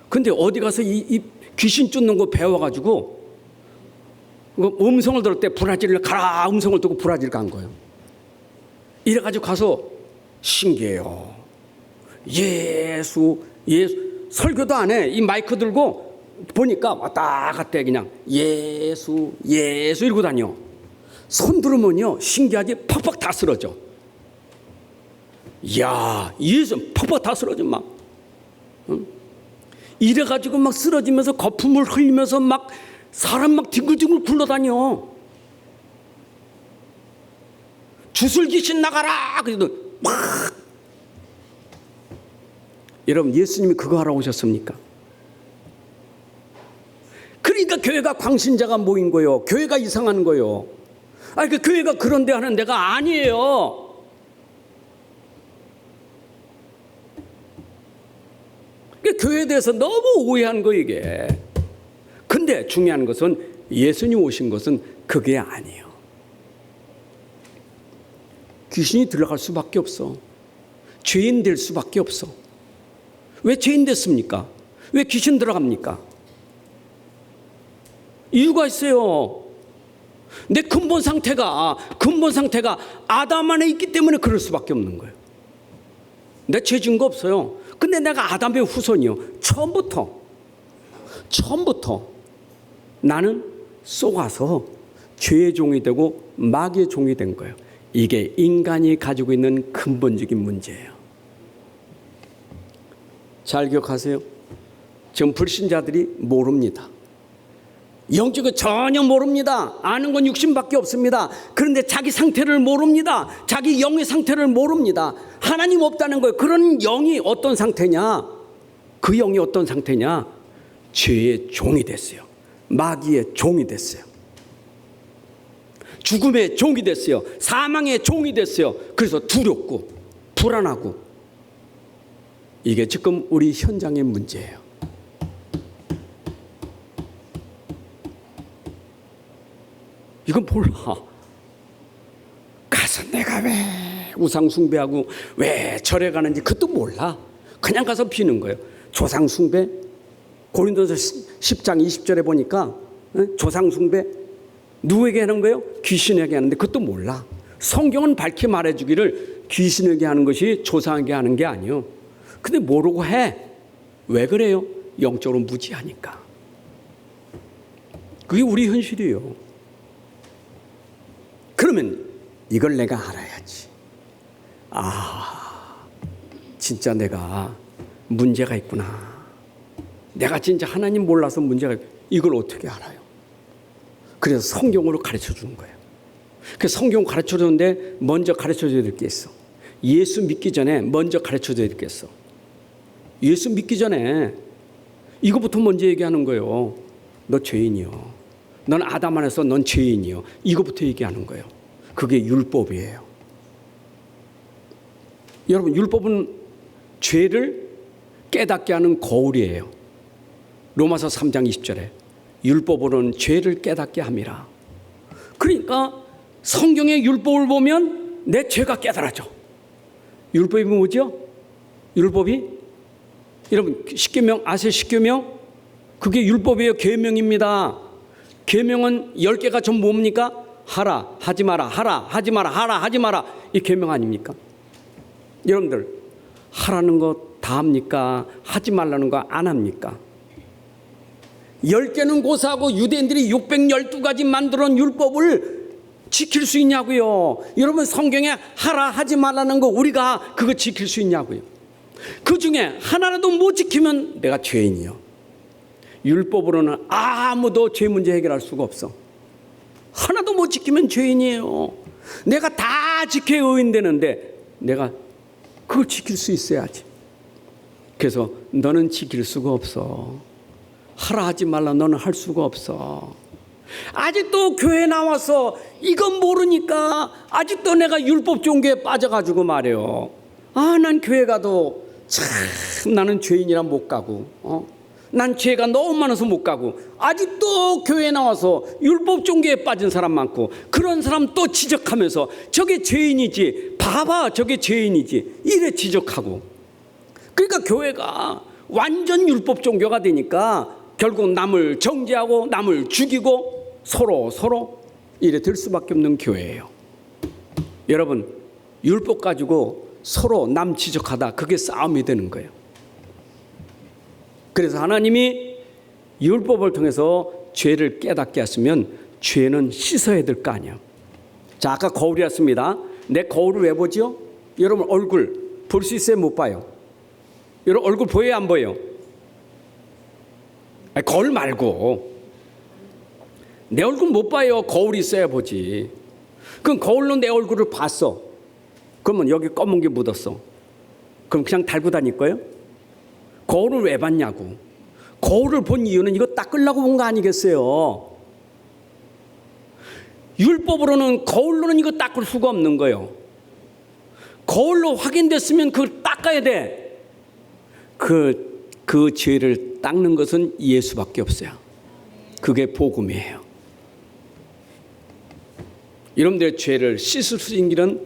근데 어디 가서 이 귀신 쫓는 거 배워가지고 음성을 들을 때 브라질을 가라, 음성을 듣고 브라질 간 거예요. 이래가지고 가서 신기해요. 예수 설교도 안 해. 이 마이크 들고 보니까 왔다 갔다 그냥 예수 이러고 다녀. 손 들으면요 신기하게 팍팍 다 쓰러져. 이야, 예수 팍팍 다 쓰러져 막. 응? 이래가지고 막 쓰러지면서 거품을 흘리면서 막 사람 막 뒹굴뒹굴 굴러다녀. 주술 귀신 나가라 그래도 막. 여러분, 예수님이 그거 하러 오셨습니까? 그러니까 교회가 광신자가 모인 거예요. 교회가 이상한 거예요. 아니, 그 교회가 그런데 하는 데가 아니에요. 교회에 대해서 너무 오해한 거 이게. 근데 중요한 것은 예수님 오신 것은 그게 아니에요. 귀신이 들어갈 수밖에 없어. 죄인 될 수밖에 없어. 왜 죄인 됐습니까? 왜 귀신 들어갑니까? 이유가 있어요. 내 근본 상태가 아담 안에 있기 때문에 그럴 수밖에 없는 거예요. 내 죄 지은 거 없어요. 근데 내가 아담의 후손이요. 처음부터 나는 속아서 죄의 종이 되고 마귀의 종이 된 거예요. 이게 인간이 가지고 있는 근본적인 문제예요. 잘 기억하세요. 지금 불신자들이 모릅니다. 영적을 전혀 모릅니다. 아는 건 육신밖에 없습니다. 그런데 자기 상태를 모릅니다. 자기 영의 상태를 모릅니다. 하나님 없다는 거예요. 그런 영이 어떤 상태냐? 그 영이 어떤 상태냐? 죄의 종이 됐어요. 마귀의 종이 됐어요. 죽음의 종이 됐어요. 사망의 종이 됐어요. 그래서 두렵고 불안하고. 이게 지금 우리 현장의 문제예요. 이건 몰라. 가서 내가 왜 우상 숭배하고 왜 절에 가는지 그것도 몰라. 그냥 가서 비는 거예요. 조상 숭배. 고린도서 10장 20절에 보니까 조상 숭배 누구에게 하는 거예요? 귀신에게 하는데 그것도 몰라. 성경은 밝히 말해주기를 귀신에게 하는 것이 조상에게 하는 게 아니요. 근데 모르고 해. 왜 그래요? 영적으로 무지하니까. 그게 우리 현실이에요. 그러면 이걸 내가 알아야지. 진짜 내가 문제가 있구나. 내가 진짜 하나님 몰라서 문제가 있구나. 이걸 어떻게 알아요? 그래서 성경으로 가르쳐 주는 거예요. 그래서 성경 가르쳐 주는데 먼저 가르쳐 줘야 될 게 있어. 예수 믿기 전에 먼저 가르쳐 줘야 될 게 있어. 예수 믿기 전에 이거부터 먼저 얘기하는 거예요. 너 죄인이요. 넌 아담 안에서 넌 죄인이요. 이거부터 얘기하는 거예요. 그게 율법이에요. 여러분, 율법은 죄를 깨닫게 하는 거울이에요. 로마서 3장 20절에 율법으로는 죄를 깨닫게 함이라. 그러니까 성경의 율법을 보면 내 죄가 깨달아져. 율법이 뭐죠? 율법이 여러분 십계명 아세요? 십계명 그게 율법이에요. 계명입니다. 계명은 10개가 전 뭡니까? 하라, 하지 마라, 하라, 하지 마라, 하라, 하지 마라. 이 계명 아닙니까? 여러분들 하라는 거 다 합니까? 하지 말라는 거 안 합니까? 10개는 고사하고 유대인들이 612가지 만들어놓은 율법을 지킬 수 있냐고요. 여러분 성경에 하라 하지 말라는 거 우리가 그거 지킬 수 있냐고요. 그 중에 하나라도 못 지키면 내가 죄인이요. 율법으로는 아무도 죄 문제 해결할 수가 없어. 하나도 못 지키면 죄인이에요. 내가 다 지켜야 의인되는데 내가 그걸 지킬 수 있어야지. 그래서 너는 지킬 수가 없어. 하라 하지 말라 너는 할 수가 없어. 아직도 교회 나와서 이건 모르니까 아직도 내가 율법 종교에 빠져가지고 말이에요. 난 교회 가도 참 나는 죄인이라 못 가고 난 죄가 너무 많아서 못 가고 아직도 교회에 나와서 율법 종교에 빠진 사람 많고 그런 사람 또 지적하면서 저게 죄인이지 봐봐 저게 죄인이지 이래 지적하고 그러니까 교회가 완전 율법 종교가 되니까 결국 남을 정죄하고 남을 죽이고 서로 이래 될 수밖에 없는 교회예요. 여러분 율법 가지고 서로 남 지적하다 그게 싸움이 되는 거예요. 그래서 하나님이 율법을 통해서 죄를 깨닫게 했으면 죄는 씻어야 될 거 아니에요. 자 아까 거울이었습니다. 내 거울을 왜 보죠? 여러분 얼굴 볼 수 있어요? 못 봐요? 여러분 얼굴 보여요? 안 보여요? 아니, 거울 말고 내 얼굴 못 봐요. 거울이 있어야 보지. 그럼 거울로 내 얼굴을 봤어. 그러면 여기 검은 게 묻었어. 그럼 그냥 달고 다닐 거예요? 거울을 왜 봤냐고. 거울을 본 이유는 이거 닦으려고 본 거 아니겠어요? 율법으로는 거울로는 이거 닦을 수가 없는 거예요. 거울로 확인됐으면 그걸 닦아야 돼. 그 죄를 닦는 것은 예수밖에 없어요. 그게 복음이에요. 여러분들의 죄를 씻을 수 있는 길은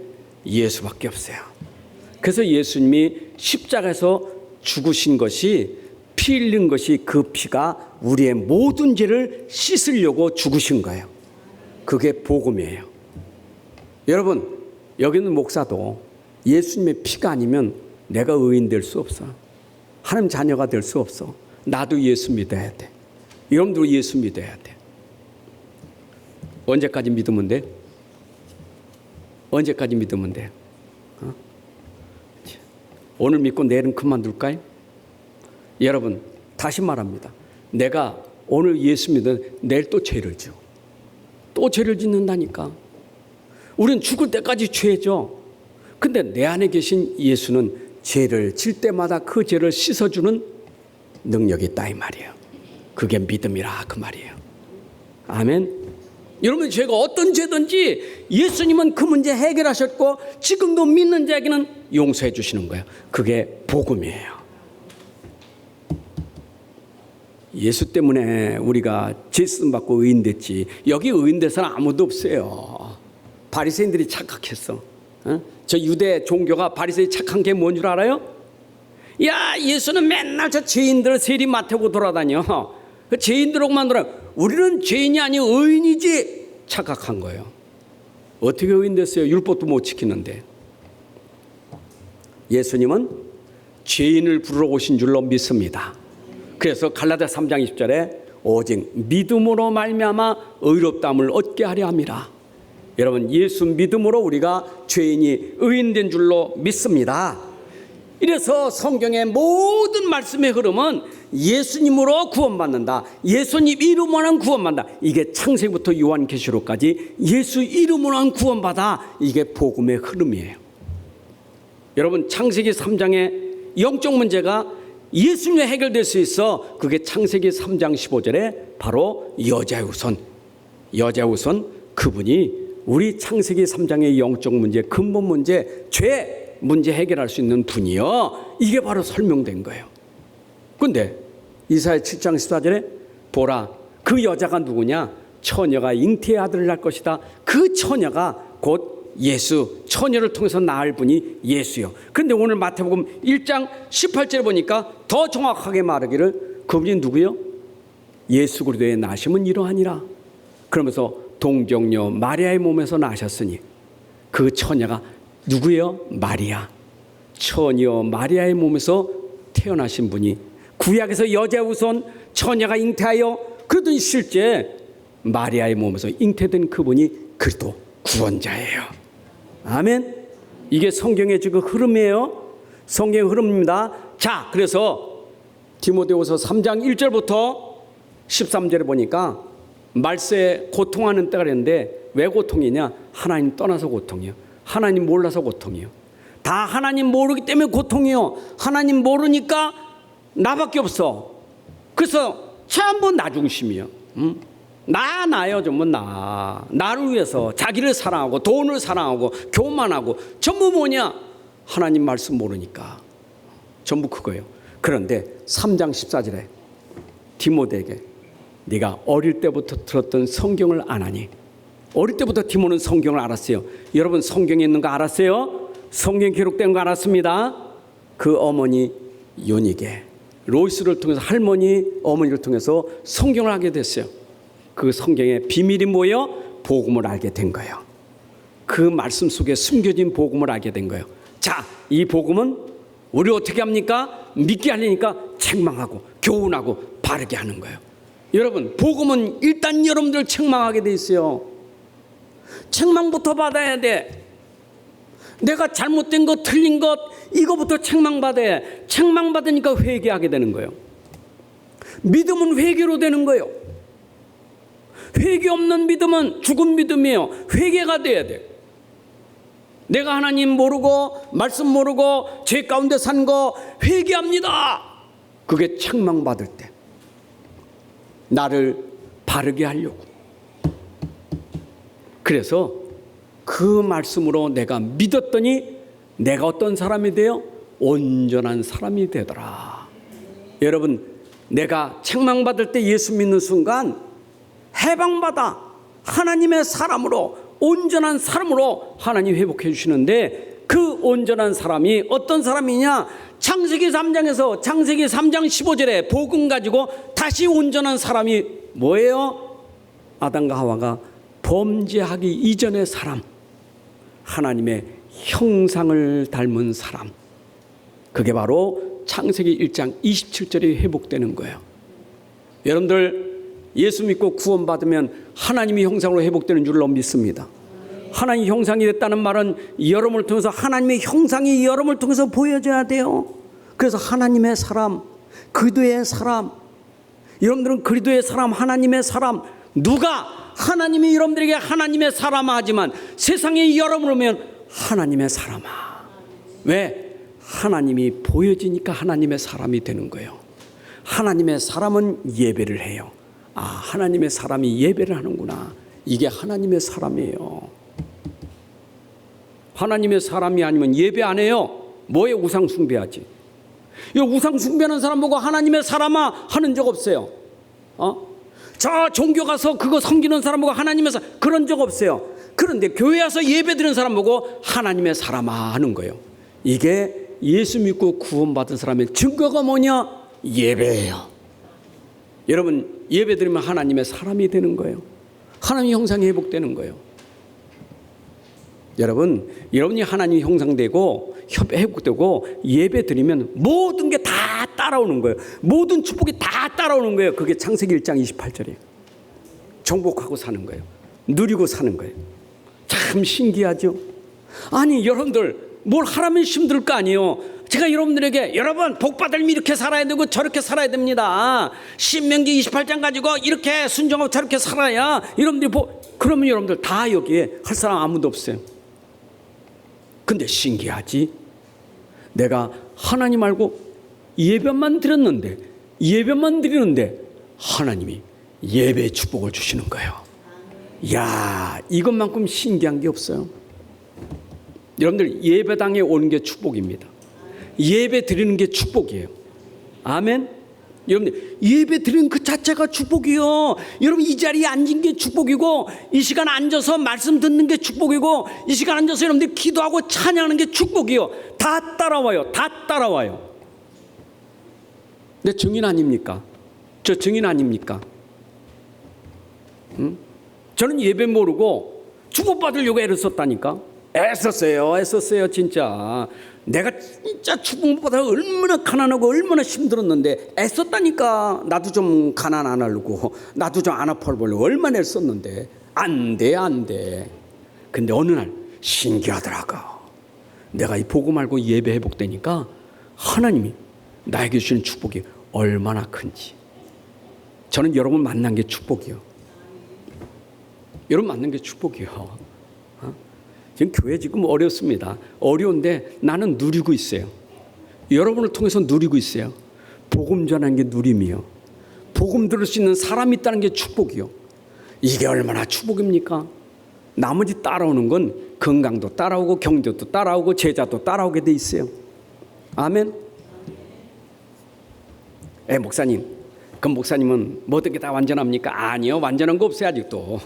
예수밖에 없어요. 그래서 예수님이 십자가에서 죽으신 것이 피 흘린 것이 그 피가 우리의 모든 죄를 씻으려고 죽으신 거예요. 그게 복음이에요. 여러분 여기 있는 목사도 예수님의 피가 아니면 내가 의인 될 수 없어. 하나님 자녀가 될 수 없어. 나도 예수 믿어야 돼. 여러분도 예수 믿어야 돼. 언제까지 믿으면 돼? 언제까지 믿으면 돼? 오늘 믿고 내일은 그만둘까요? 여러분 다시 말합니다. 내가 오늘 예수 믿으면 내일 또 죄를 져. 또 죄를 짓는다니까. 우리는 죽을 때까지 죄죠. 근데 내 안에 계신 예수는 죄를 질 때마다 그 죄를 씻어주는 능력이 있다 이 말이에요. 그게 믿음이라 그 말이에요. 아멘. 여러분 죄가 어떤 죄든지 예수님은 그 문제 해결하셨고 지금도 믿는 자에게는 용서해 주시는 거예요. 그게 복음이에요. 예수 때문에 우리가 죄 쓰임 받고 의인 됐지. 여기 의인 될 사람 아무도 없어요. 바리새인들이 착각했어. 저 유대 종교가 바리새인 착한 게 뭔 줄 알아요? 야, 예수는 맨날 저 죄인들을 세리 맡고 돌아다녀. 그 죄인들하고만 돌아. 우리는 죄인이 아니고 의인이지. 착각한 거예요. 어떻게 의인 됐어요? 율법도 못 지키는데. 예수님은 죄인을 부르러 오신 줄로 믿습니다. 그래서 갈라디아 3장 20절에 오직 믿음으로 말미암아 의롭다함을 얻게 하려 함이라. 여러분, 예수 믿음으로 우리가 죄인이 의인된 줄로 믿습니다. 이래서 성경의 모든 말씀의 흐름은 예수님으로 구원받는다. 예수님 이름으로만 구원받는다. 이게 창세기부터 요한계시록까지 예수 이름으로만 구원받아. 이게 복음의 흐름이에요. 여러분, 창세기 3장의 영적 문제가 예수님에 해결될 수 있어. 그게 창세기 3장 15절에 바로 여자의 후손. 여자의 후손, 그분이 우리 창세기 3장의 영적 문제, 근본 문제, 죄 문제 해결할 수 있는 분이요. 이게 바로 설명된 거예요. 그런데 이사야 7장 14절에 보라, 그 여자가 누구냐? 처녀가 잉태의 아들을 낳을 것이다. 그 처녀가 곧 예수, 처녀를 통해서 낳을 분이 예수요. 그런데 오늘 마태복음 1장 18절에 보니까 더 정확하게 말하기를 그분이 누구요? 예수 그리스도의 나심은 이러하니라. 그러면서 동정녀 마리아의 몸에서 나셨으니 그 처녀가 누구요? 마리아. 처녀 마리아의 몸에서 태어나신 분이 구약에서 여자 후손 처녀가 잉태하여 그러더니 실제 마리아의 몸에서 잉태된 그분이 그리스도 구원자예요. 아멘. 이게 성경의 지금 흐름이에요. 성경의 흐름입니다. 자, 그래서 디모데후서 3장 1절부터 13절에 보니까 말세에 고통하는 때가 있는데 왜 고통이냐? 하나님 떠나서 고통이요. 하나님 몰라서 고통이요. 다 하나님 모르기 때문에 고통이요. 하나님 모르니까 나밖에 없어. 그래서 전부 나 중심이요. 나요. 전부 나를 위해서 자기를 사랑하고 돈을 사랑하고 교만하고 전부 뭐냐? 하나님 말씀 모르니까. 전부 그거예요. 그런데 3장 14절에 디모데에게 네가 어릴 때부터 들었던 성경을 안 하니. 어릴 때부터 디모는 성경을 알았어요. 여러분, 성경에 있는 거 알았어요? 성경에 기록된 거 알았습니다. 그 어머니 요닉에 로이스를 통해서 할머니 어머니를 통해서 성경을 하게 됐어요. 그 성경의 비밀이 뭐예요? 복음을 알게 된 거예요. 그 말씀 속에 숨겨진 복음을 알게 된 거예요. 자, 이 복음은 우리 어떻게 합니까? 믿게 하려니까 책망하고 교훈하고 바르게 하는 거예요. 여러분, 복음은 일단 여러분들 책망하게 돼 있어요. 책망부터 받아야 돼. 내가 잘못된 것, 틀린 것, 이거부터 책망받아야 해. 책망받으니까 회개하게 되는 거예요. 믿음은 회개로 되는 거예요. 회개 없는 믿음은 죽은 믿음이에요. 회개가 돼야 돼. 내가 하나님 모르고 말씀 모르고 죄 가운데 산 거 회개합니다. 그게 책망받을 때 나를 바르게 하려고. 그래서 그 말씀으로 내가 믿었더니 내가 어떤 사람이 돼요? 온전한 사람이 되더라. 여러분, 내가 책망받을 때 예수 믿는 순간 해방받아 하나님의 사람으로, 온전한 사람으로 하나님 회복해 주시는데, 그 온전한 사람이 어떤 사람이냐? 창세기 3장에서 창세기 3장 15절에 복음 가지고 다시 온전한 사람이 뭐예요? 아담과 하와가 범죄하기 이전의 사람, 하나님의 형상을 닮은 사람. 그게 바로 창세기 1장 27절에 회복되는 거예요. 여러분들 예수 믿고 구원받으면 하나님의 형상으로 회복되는 줄로 믿습니다. 하나님의 형상이 됐다는 말은 여러분을 통해서 하나님의 형상이 여러분을 통해서 보여져야 돼요. 그래서 하나님의 사람, 그리스도의 사람, 여러분들은 그리스도의 사람, 하나님의 사람. 누가 하나님이 여러분들에게 하나님의 사람아 하지만 세상에 여러분을 보면 하나님의 사람아. 왜? 하나님이 보여지니까 하나님의 사람이 되는 거예요. 하나님의 사람은 예배를 해요. 아, 하나님의 사람이 예배를 하는구나. 이게 하나님의 사람이에요. 하나님의 사람이 아니면 예배 안 해요. 뭐에 우상 숭배하지. 이 우상 숭배하는 사람 보고 하나님의 사람아 하는 적 없어요. 저 종교 가서 그거 섬기는 사람 보고 하나님의 그런 적 없어요. 그런데 교회 와서 예배 드리는 사람 보고 하나님의 사람아 하는 거예요. 이게 예수 믿고 구원받은 사람의 증거가 뭐냐? 예배예요. 여러분, 예배 드리면 하나님의 사람이 되는 거예요. 하나님의 형상이 회복되는 거예요. 여러분이 하나님의 형상되고 회복되고 예배 드리면 모든 게 다 따라오는 거예요. 모든 축복이 다 따라오는 거예요. 그게 창세기 1장 28절이에요. 정복하고 사는 거예요. 누리고 사는 거예요. 참 신기하죠? 아니, 여러분들 뭘 하라면 힘들 거 아니에요. 제가 여러분들에게 여러분 복 받으려면 이렇게 살아야 되고 저렇게 살아야 됩니다. 신명기 28장 가지고 이렇게 순종하고 저렇게 살아야 여러분들이 그러면 여러분들 다 여기에 할 사람 아무도 없어요. 근데 신기하지? 내가 하나님 알고 예배만 드리는데 하나님이 예배의 축복을 주시는 거예요. 이야, 이것만큼 신기한 게 없어요. 여러분들 예배당에 오는 게 축복입니다. 예배 드리는 게 축복이에요. 아멘. 여러분들 예배 드리는 그 자체가 축복이요. 여러분 이 자리에 앉은 게 축복이고, 이 시간 앉아서 말씀 듣는 게 축복이고, 이 시간 앉아서 여러분들 기도하고 찬양하는 게 축복이요. 다 따라와요. 다 따라와요. 내 증인 아닙니까? 저 증인 아닙니까? 저는 예배 모르고 축복받으려고 애를 썼다니까. 애썼어요 진짜. 내가 진짜 축복받아 얼마나 가난하고 얼마나 힘들었는데 애썼다니까. 나도 좀 가난 안 하려고, 나도 좀 안 아파보려고 얼마나 애썼는데 안 돼. 근데 어느 날 신기하더라고. 내가 이 복음 알고 예배 회복되니까 하나님이 나에게 주시는 축복이 얼마나 큰지. 저는 여러분 만난 게 축복이요. 여러분 만난 게 축복이요. 지금 교회 지금 어렵습니다. 어려운데 나는 누리고 있어요. 여러분을 통해서 누리고 있어요. 복음 전하는 게 누림이요. 복음 들을 수 있는 사람이 있다는 게 축복이요. 이게 얼마나 축복입니까? 나머지 따라오는 건 건강도 따라오고 경제도 따라오고 제자도 따라오게 돼 있어요. 아멘. 목사님, 그 목사님은 모든 게 다 완전합니까? 아니요, 완전한 거 없어요 아직도.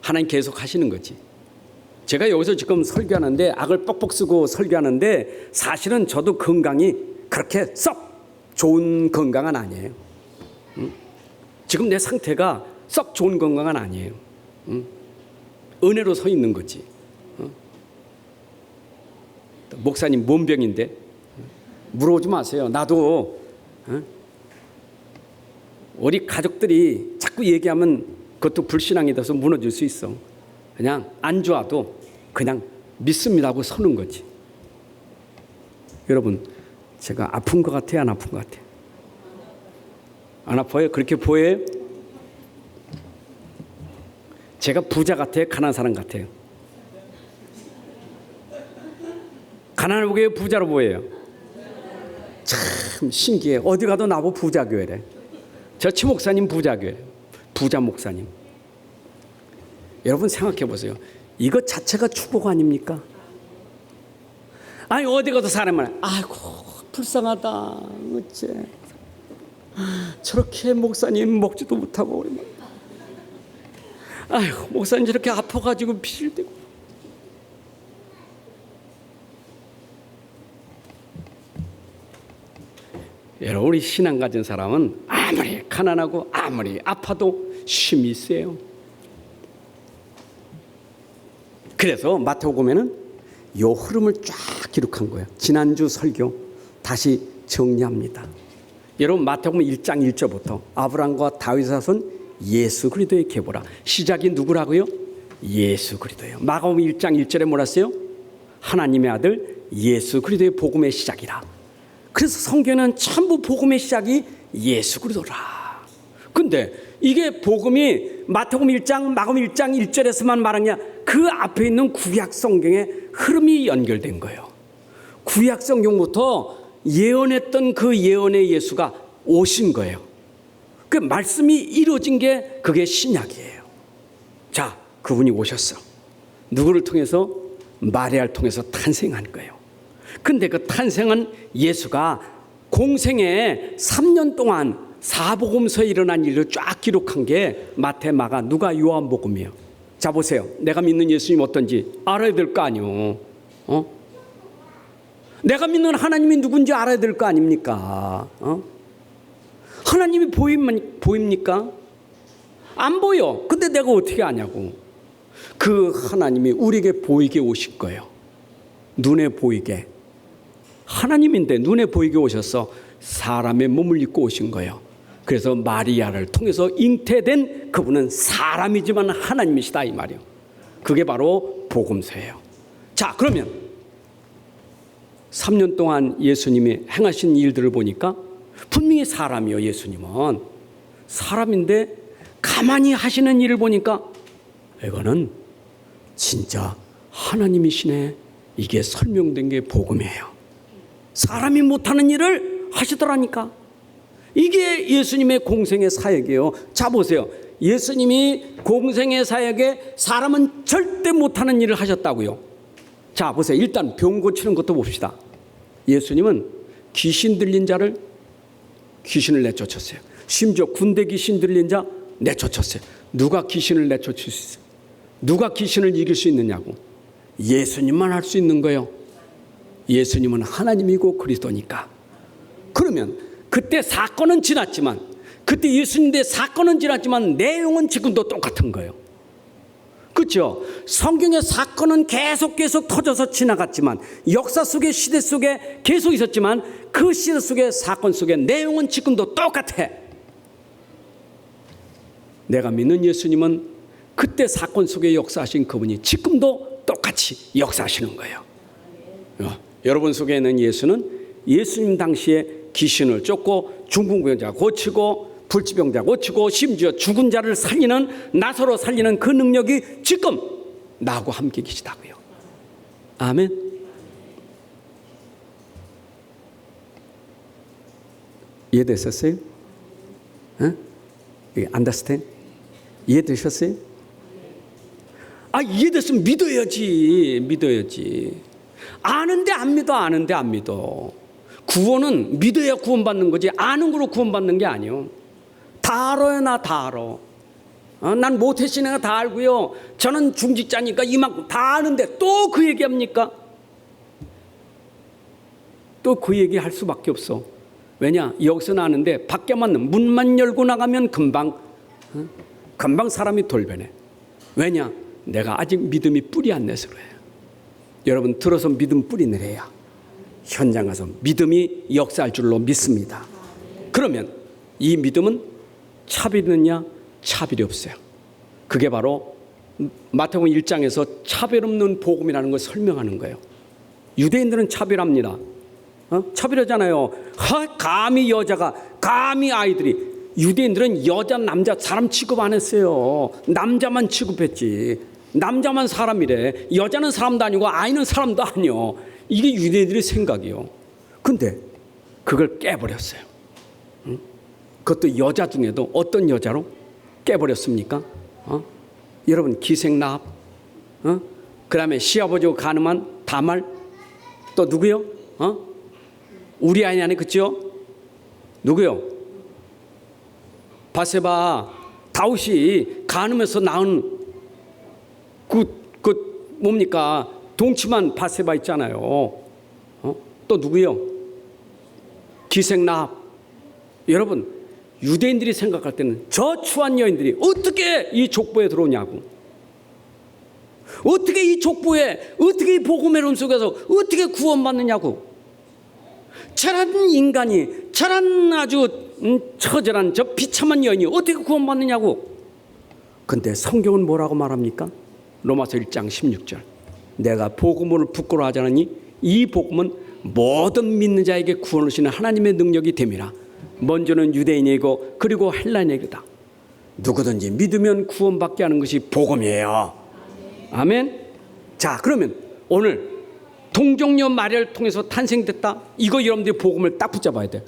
하나님 계속 하시는 거지. 제가 여기서 지금 설교하는데 악을 뻑뻑 쓰고 설교하는데 사실은 저도 건강이 그렇게 썩 좋은 건강은 아니에요. 지금 내 상태가 썩 좋은 건강은 아니에요. 은혜로 서 있는 거지. 목사님 뭔 병인데? 물어보지 마세요. 나도 우리 가족들이 자꾸 얘기하면 그것도 불신앙이 돼서 무너질 수 있어. 그냥 안 좋아도 그냥 믿습니다 하고 서는 거지. 여러분, 제가 아픈 것 같아요? 안 아픈 것 같아요? 안 아파요? 그렇게 보여요? 제가 부자 같아요? 가난한 사람 같아요? 가난해 보여요? 부자로 보여요? 참 신기해. 어디 가도 나보고 부자교회래. 저 치목사님 부자교회, 부자 목사님. 여러분 생각해 보세요. 이거 자체가 축복 아닙니까? 아니 어디 가도 사람은 아이고 불쌍하다, 어째 저렇게 목사님 먹지도 못하고, 아이고 목사님 저렇게 아파가지고 피를 대고. 여러분 우리 신앙 가진 사람은 아무리 가난하고 아무리 아파도 쉼이 있어요. 그래서 마태복음에는 이 흐름을 쫙 기록한 거예요. 지난주 설교 다시 정리합니다. 여러분 마태복음 1장 1절부터 아브라함과 다윗의 자손 예수 그리스도의 계보라. 시작이 누구라고요? 예수 그리스도예요. 마가복음 1장 1절에 뭐라 했어요? 하나님의 아들 예수 그리스도의 복음의 시작이라. 그래서 성경에는 전부 복음의 시작이 예수 그리스도라. 근데 이게 복음이 마태복음 1장, 마가복음 1장 1절에서만 말하냐? 그 앞에 있는 구약 성경의 흐름이 연결된 거예요. 구약 성경부터 예언했던 그 예언의 예수가 오신 거예요. 그 말씀이 이루어진 게 그게 신약이에요. 자, 그분이 오셨어. 누구를 통해서? 마리아를 통해서 탄생한 거예요. 근데 그 탄생한 예수가 공생에 3년 동안 사복음서에 일어난 일을 쫙 기록한 게 마태, 마가, 누가, 요한복음이에요. 자 보세요. 내가 믿는 예수님 어떤지 알아야 될 거 아니요. 내가 믿는 하나님이 누군지 알아야 될 거 아닙니까? 하나님이 보입니까? 안 보여. 근데 내가 어떻게 아냐고. 그 하나님이 우리에게 보이게 오실 거예요. 눈에 보이게. 하나님인데 눈에 보이게 오셔서 사람의 몸을 입고 오신 거예요. 그래서 마리아를 통해서 잉태된 그분은 사람이지만 하나님이시다 이 말이에요. 그게 바로 복음서예요. 자, 그러면 3년 동안 예수님이 행하신 일들을 보니까 분명히 사람이요. 예수님은 사람인데 가만히 하시는 일을 보니까 이거는 진짜 하나님이시네. 이게 설명된 게 복음이에요. 사람이 못하는 일을 하시더라니까. 이게 예수님의 공생의 사역이에요. 자 보세요. 예수님이 공생의 사역에 사람은 절대 못하는 일을 하셨다고요. 자 보세요. 일단 병 고치는 것도 봅시다. 예수님은 귀신 들린 자를 귀신을 내쫓았어요. 심지어 군대 귀신 들린 자 내쫓았어요. 누가 귀신을 내쫓을 수 있어요? 누가 귀신을 이길 수 있느냐고. 예수님만 할 수 있는 거예요. 예수님은 하나님이고 그리스도니까. 그러면 그때 사건은 지났지만, 그때 예수님의 사건은 지났지만 내용은 지금도 똑같은 거예요. 그렇죠? 성경의 사건은 계속 터져서 지나갔지만, 역사 속에 시대 속에 계속 있었지만 그 시대 속에 사건 속에 내용은 지금도 똑같아. 내가 믿는 예수님은 그때 사건 속에 역사하신 그분이 지금도 똑같이 역사하시는 거예요. 여러분 속에 있는 예수는 예수님 당시에 귀신을 쫓고 중풍병자 고치고 불치병자 고치고 심지어 죽은 자를 살리는, 나사로 살리는 그 능력이 지금 나하고 함께 계시다고요. 아멘. 이해되셨어요? understand? 이해되셨어요? 이해됐으면 믿어야지. 아는데 안 믿어. 구원은 믿어야 구원받는 거지 아는 거로 구원받는 게 아니에요. 다 알아요. 나 다 알아. 난 모태신앙을 다 알고요. 저는 중직자니까 이만큼 다 아는데 또 그 얘기합니까? 또 그 얘기 할 수밖에 없어. 왜냐? 여기서는 아는데 밖에만 문만 열고 나가면 금방 사람이 돌변해. 왜냐? 내가 아직 믿음이 뿌리 안 내서 그래요. 여러분 들어서 믿음 뿌리 내려야 현장 가서 믿음이 역사할 줄로 믿습니다. 그러면 이 믿음은 차별이 있느냐? 차별이 없어요. 그게 바로 마태복음 1장에서 차별 없는 복음이라는 걸 설명하는 거예요. 유대인들은 차별합니다. 차별하잖아요. 감히 여자가, 감히 아이들이. 유대인들은 여자, 남자, 사람 취급 안 했어요. 남자만 취급했지. 남자만 사람이래. 여자는 사람도 아니고 아이는 사람도 아니요. 이게 유대인들의 생각이요. 근데 그걸 깨버렸어요. 그것도 여자 중에도 어떤 여자로 깨버렸습니까? 여러분 기생나합, 그 다음에 시아버지가 가늠한 다말, 또 누구요? 우리 아이 안에 그죠? 누구요? 바세바, 다윗이 가늠해서 낳은 그 뭡니까? 동치만 바세바 있잖아요. 또 누구요? 기생나합. 여러분 유대인들이 생각할 때는 저 추한 여인들이 어떻게 이 족보에 들어오냐고. 어떻게 이 족보에, 어떻게 이 복음의 론 속에서 어떻게 구원받느냐고. 저런 인간이, 저런 아주 처절한 저 비참한 여인이 어떻게 구원받느냐고. 근데 성경은 뭐라고 말합니까? 로마서 1장 16절. 내가 복음을 부끄러워하지 않으니 이 복음은 모든 믿는 자에게 구원을 주시는 하나님의 능력이 됨이라. 먼저는 유대인이고 그리고 헬라인이다. 누구든지 믿으면 구원받게 하는 것이 복음이에요. 아멘. 자, 그러면 오늘 동정녀 마리아를 통해서 탄생됐다. 이거 여러분들이 복음을 딱 붙잡아야 돼요.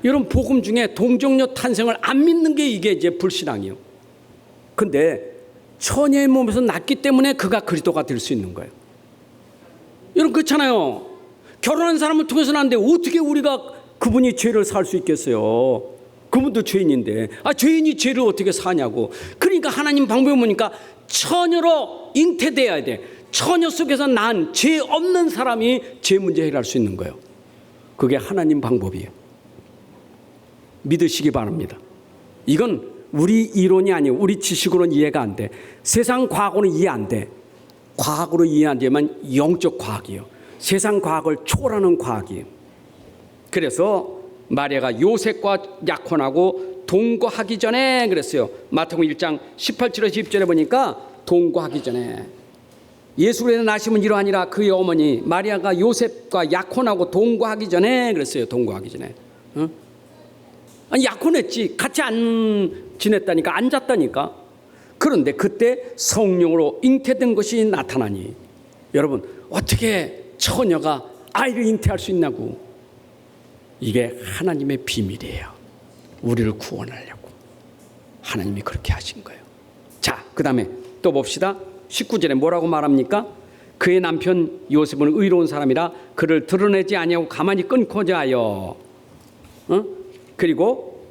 여러분 복음 중에 동정녀 탄생을 안 믿는 게 이게 이제 불신앙이에요. 근데 처녀의 몸에서 났기 때문에 그가 그리스도가 될 수 있는 거예요. 여러분 그렇잖아요. 결혼한 사람을 통해서 났는데 어떻게 우리가 그분이 죄를 살 수 있겠어요? 그분도 죄인인데 죄인이 죄를 어떻게 사냐고. 그러니까 하나님 방법이 뭐니까 처녀로 잉태돼야 돼. 처녀 속에서 난 죄 없는 사람이 죄 문제 해결할 수 있는 거예요. 그게 하나님 방법이에요. 믿으시기 바랍니다. 이건 우리 이론이 아니에요. 우리 지식으로는 이해가 안 돼. 세상 과학으로는 이해 안 돼. 과학으로 이해 안 되면 영적 과학이에요. 세상 과학을 초월하는 과학이에요. 그래서 마리아가 요셉과 약혼하고 동거하기 전에 그랬어요. 마태복음 1장 18절에서 20절에 보니까 동거하기 전에 예수 그리스도 나심은 이러하니라. 그의 어머니 마리아가 요셉과 약혼하고 동거하기 전에 그랬어요. 동거하기 전에. 아니 약혼했지. 같이 안 지냈다니까. 안 잤다니까. 그런데 그때 성령으로 잉태된 것이 나타나니 여러분 어떻게 처녀가 아이를 잉태할 수 있냐고. 이게 하나님의 비밀이에요. 우리를 구원하려고 하나님이 그렇게 하신 거예요. 자, 그 다음에 또 봅시다. 19절에 뭐라고 말합니까? 그의 남편 요셉은 의로운 사람이라 그를 드러내지 아니하고 가만히 끊고자 하여. 그리고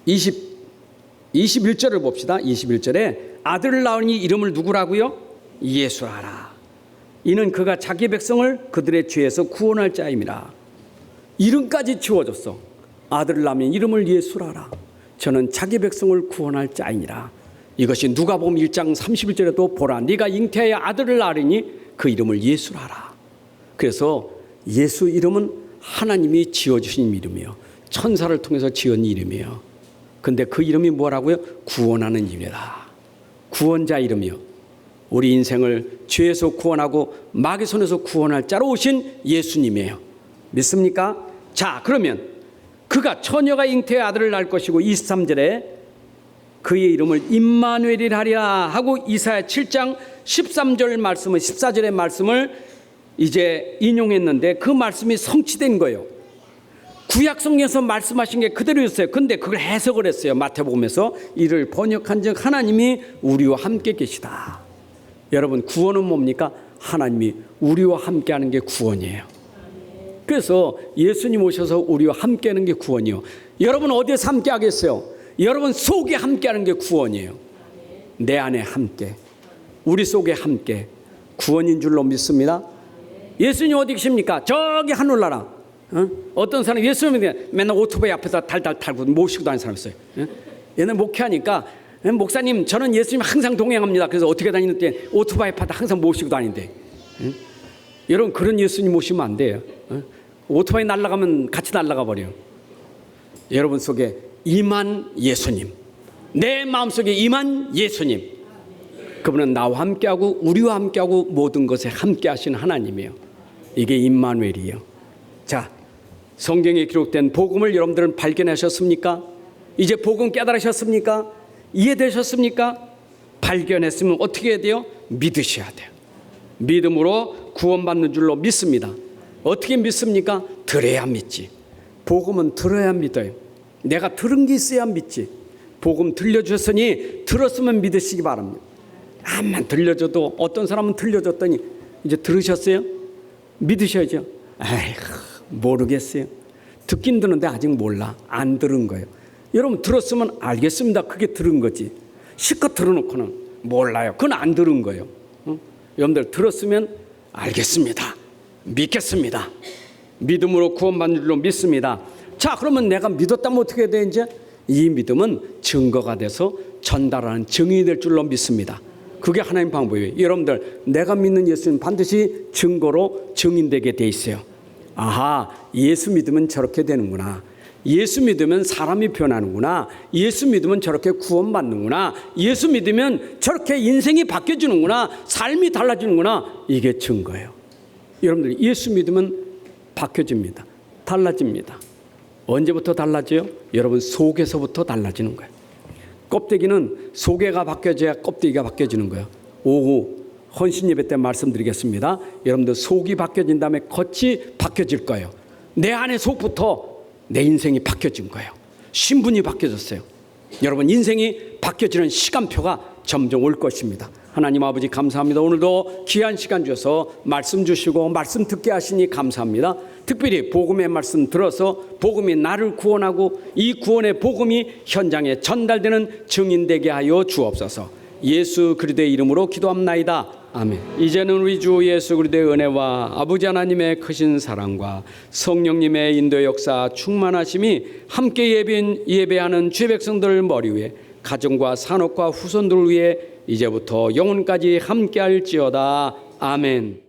21절을 봅시다. 21절에 아들을 낳으니 이름을 누구라고요? 예수라라. 이는 그가 자기 백성을 그들의 죄에서 구원할 자임이라. 이름까지 지워졌어. 아들을 낳으면 이름을 예수라라. 저는 자기 백성을 구원할 자이니라. 이것이 누가복음 1장 31절에도 보라. 네가 잉태하여 아들을 낳으니 그 이름을 예수라라. 그래서 예수 이름은 하나님이 지어주신 이름이에요. 천사를 통해서 지은 이름이에요. 근데 그 이름이 뭐라고요? 구원하는 이름이다. 구원자 이름이요. 우리 인생을 죄에서 구원하고 마귀 손에서 구원할 자로 오신 예수님이에요. 믿습니까? 자, 그러면 그가 처녀가 잉태의 아들을 낳을 것이고 23절에 그의 이름을 임마누엘이라 하리라 하고 이사야 7장 13절 말씀을 14절의 말씀을 이제 인용했는데 그 말씀이 성취된 거예요. 구약 성경에서 말씀하신 게 그대로였어요. 근데 그걸 해석을 했어요. 마태복음에서 이를 번역한즉 하나님이 우리와 함께 계시다. 여러분 구원은 뭡니까? 하나님이 우리와 함께하는 게 구원이에요. 그래서 예수님 오셔서 우리와 함께하는 게 구원이에요. 여러분 어디에서 함께하겠어요? 여러분 속에 함께하는 게 구원이에요. 내 안에 함께, 우리 속에 함께 구원인 줄로 믿습니다. 예수님 어디 계십니까? 저기 하늘나라. 어떤 사람 예수님이 맨날 오토바이 앞에서 달달 탈고 모시고 다니는 사람 있어요. 얘는 목회하니까 목사님 저는 예수님 항상 동행합니다. 그래서 어떻게 다니는데 오토바이 앞에다 항상 모시고 다니는데 여러분 그런 예수님 모시면 안 돼요. 오토바이 날아가면 같이 날아가 버려요. 여러분 속에 임한 예수님, 내 마음속에 임한 예수님, 그분은 나와 함께하고 우리와 함께하고 모든 것에 함께하시는 하나님이에요. 이게 임마누엘이에요. 자, 성경에 기록된 복음을 여러분들은 발견하셨습니까? 이제 복음 깨달으셨습니까? 이해되셨습니까? 발견했으면 어떻게 해야 돼요? 믿으셔야 돼요. 믿음으로 구원받는 줄로 믿습니다. 어떻게 믿습니까? 들어야 믿지. 복음은 들어야 믿어요. 내가 들은 게 있어야 믿지. 복음 들려주셨으니 들었으면 믿으시기 바랍니다. 암만 들려줘도 어떤 사람은 들려줬더니 이제 들으셨어요? 믿으셔야죠. 아이고 모르겠어요. 듣긴 듣는데 아직 몰라. 안 들은 거예요. 여러분 들었으면 알겠습니다. 그게 들은 거지. 실컷 들어놓고는 몰라요. 그건 안 들은 거예요. 여러분들 들었으면 알겠습니다. 믿겠습니다. 믿음으로 구원받는 줄로 믿습니다. 자, 그러면 내가 믿었다면 어떻게 해야 돼? 이제 이 믿음은 증거가 돼서 전달하는 증인이 될 줄로 믿습니다. 그게 하나님 방법이에요. 여러분들 내가 믿는 예수는 반드시 증거로 증인되게 돼 있어요. 아하, 예수 믿으면 저렇게 되는구나. 예수 믿으면 사람이 변하는구나. 예수 믿으면 저렇게 구원받는구나. 예수 믿으면 저렇게 인생이 바뀌어지는구나. 삶이 달라지는구나. 이게 증거예요. 여러분들 예수 믿으면 바뀌어집니다. 달라집니다. 언제부터 달라져요? 여러분 속에서부터 달라지는 거예요. 껍데기는 속에가 바뀌어져야 껍데기가 바뀌어지는 거예요. 오후 헌신 예배 때 말씀드리겠습니다. 여러분들 속이 바뀌어진 다음에 겉이 바뀌어질 거예요. 내 안에 속부터 내 인생이 바뀌어진 거예요. 신분이 바뀌어졌어요. 여러분 인생이 바뀌어지는 시간표가 점점 올 것입니다. 하나님 아버지 감사합니다. 오늘도 귀한 시간 주셔서 말씀 주시고 말씀 듣게 하시니 감사합니다. 특별히 복음의 말씀 들어서 복음이 나를 구원하고 이 구원의 복음이 현장에 전달되는 증인되게 하여 주옵소서. 예수 그리스도의 이름으로 기도합나이다. 아멘. 이제는 우리 주 예수 그리스도의 은혜와 아버지 하나님의 크신 사랑과 성령님의 인도 역사 충만하심이 함께 예배하는 주의 백성들 머리 위에 가정과 산업과 후손들을 위해 이제부터 영혼까지 함께할지어다. 아멘.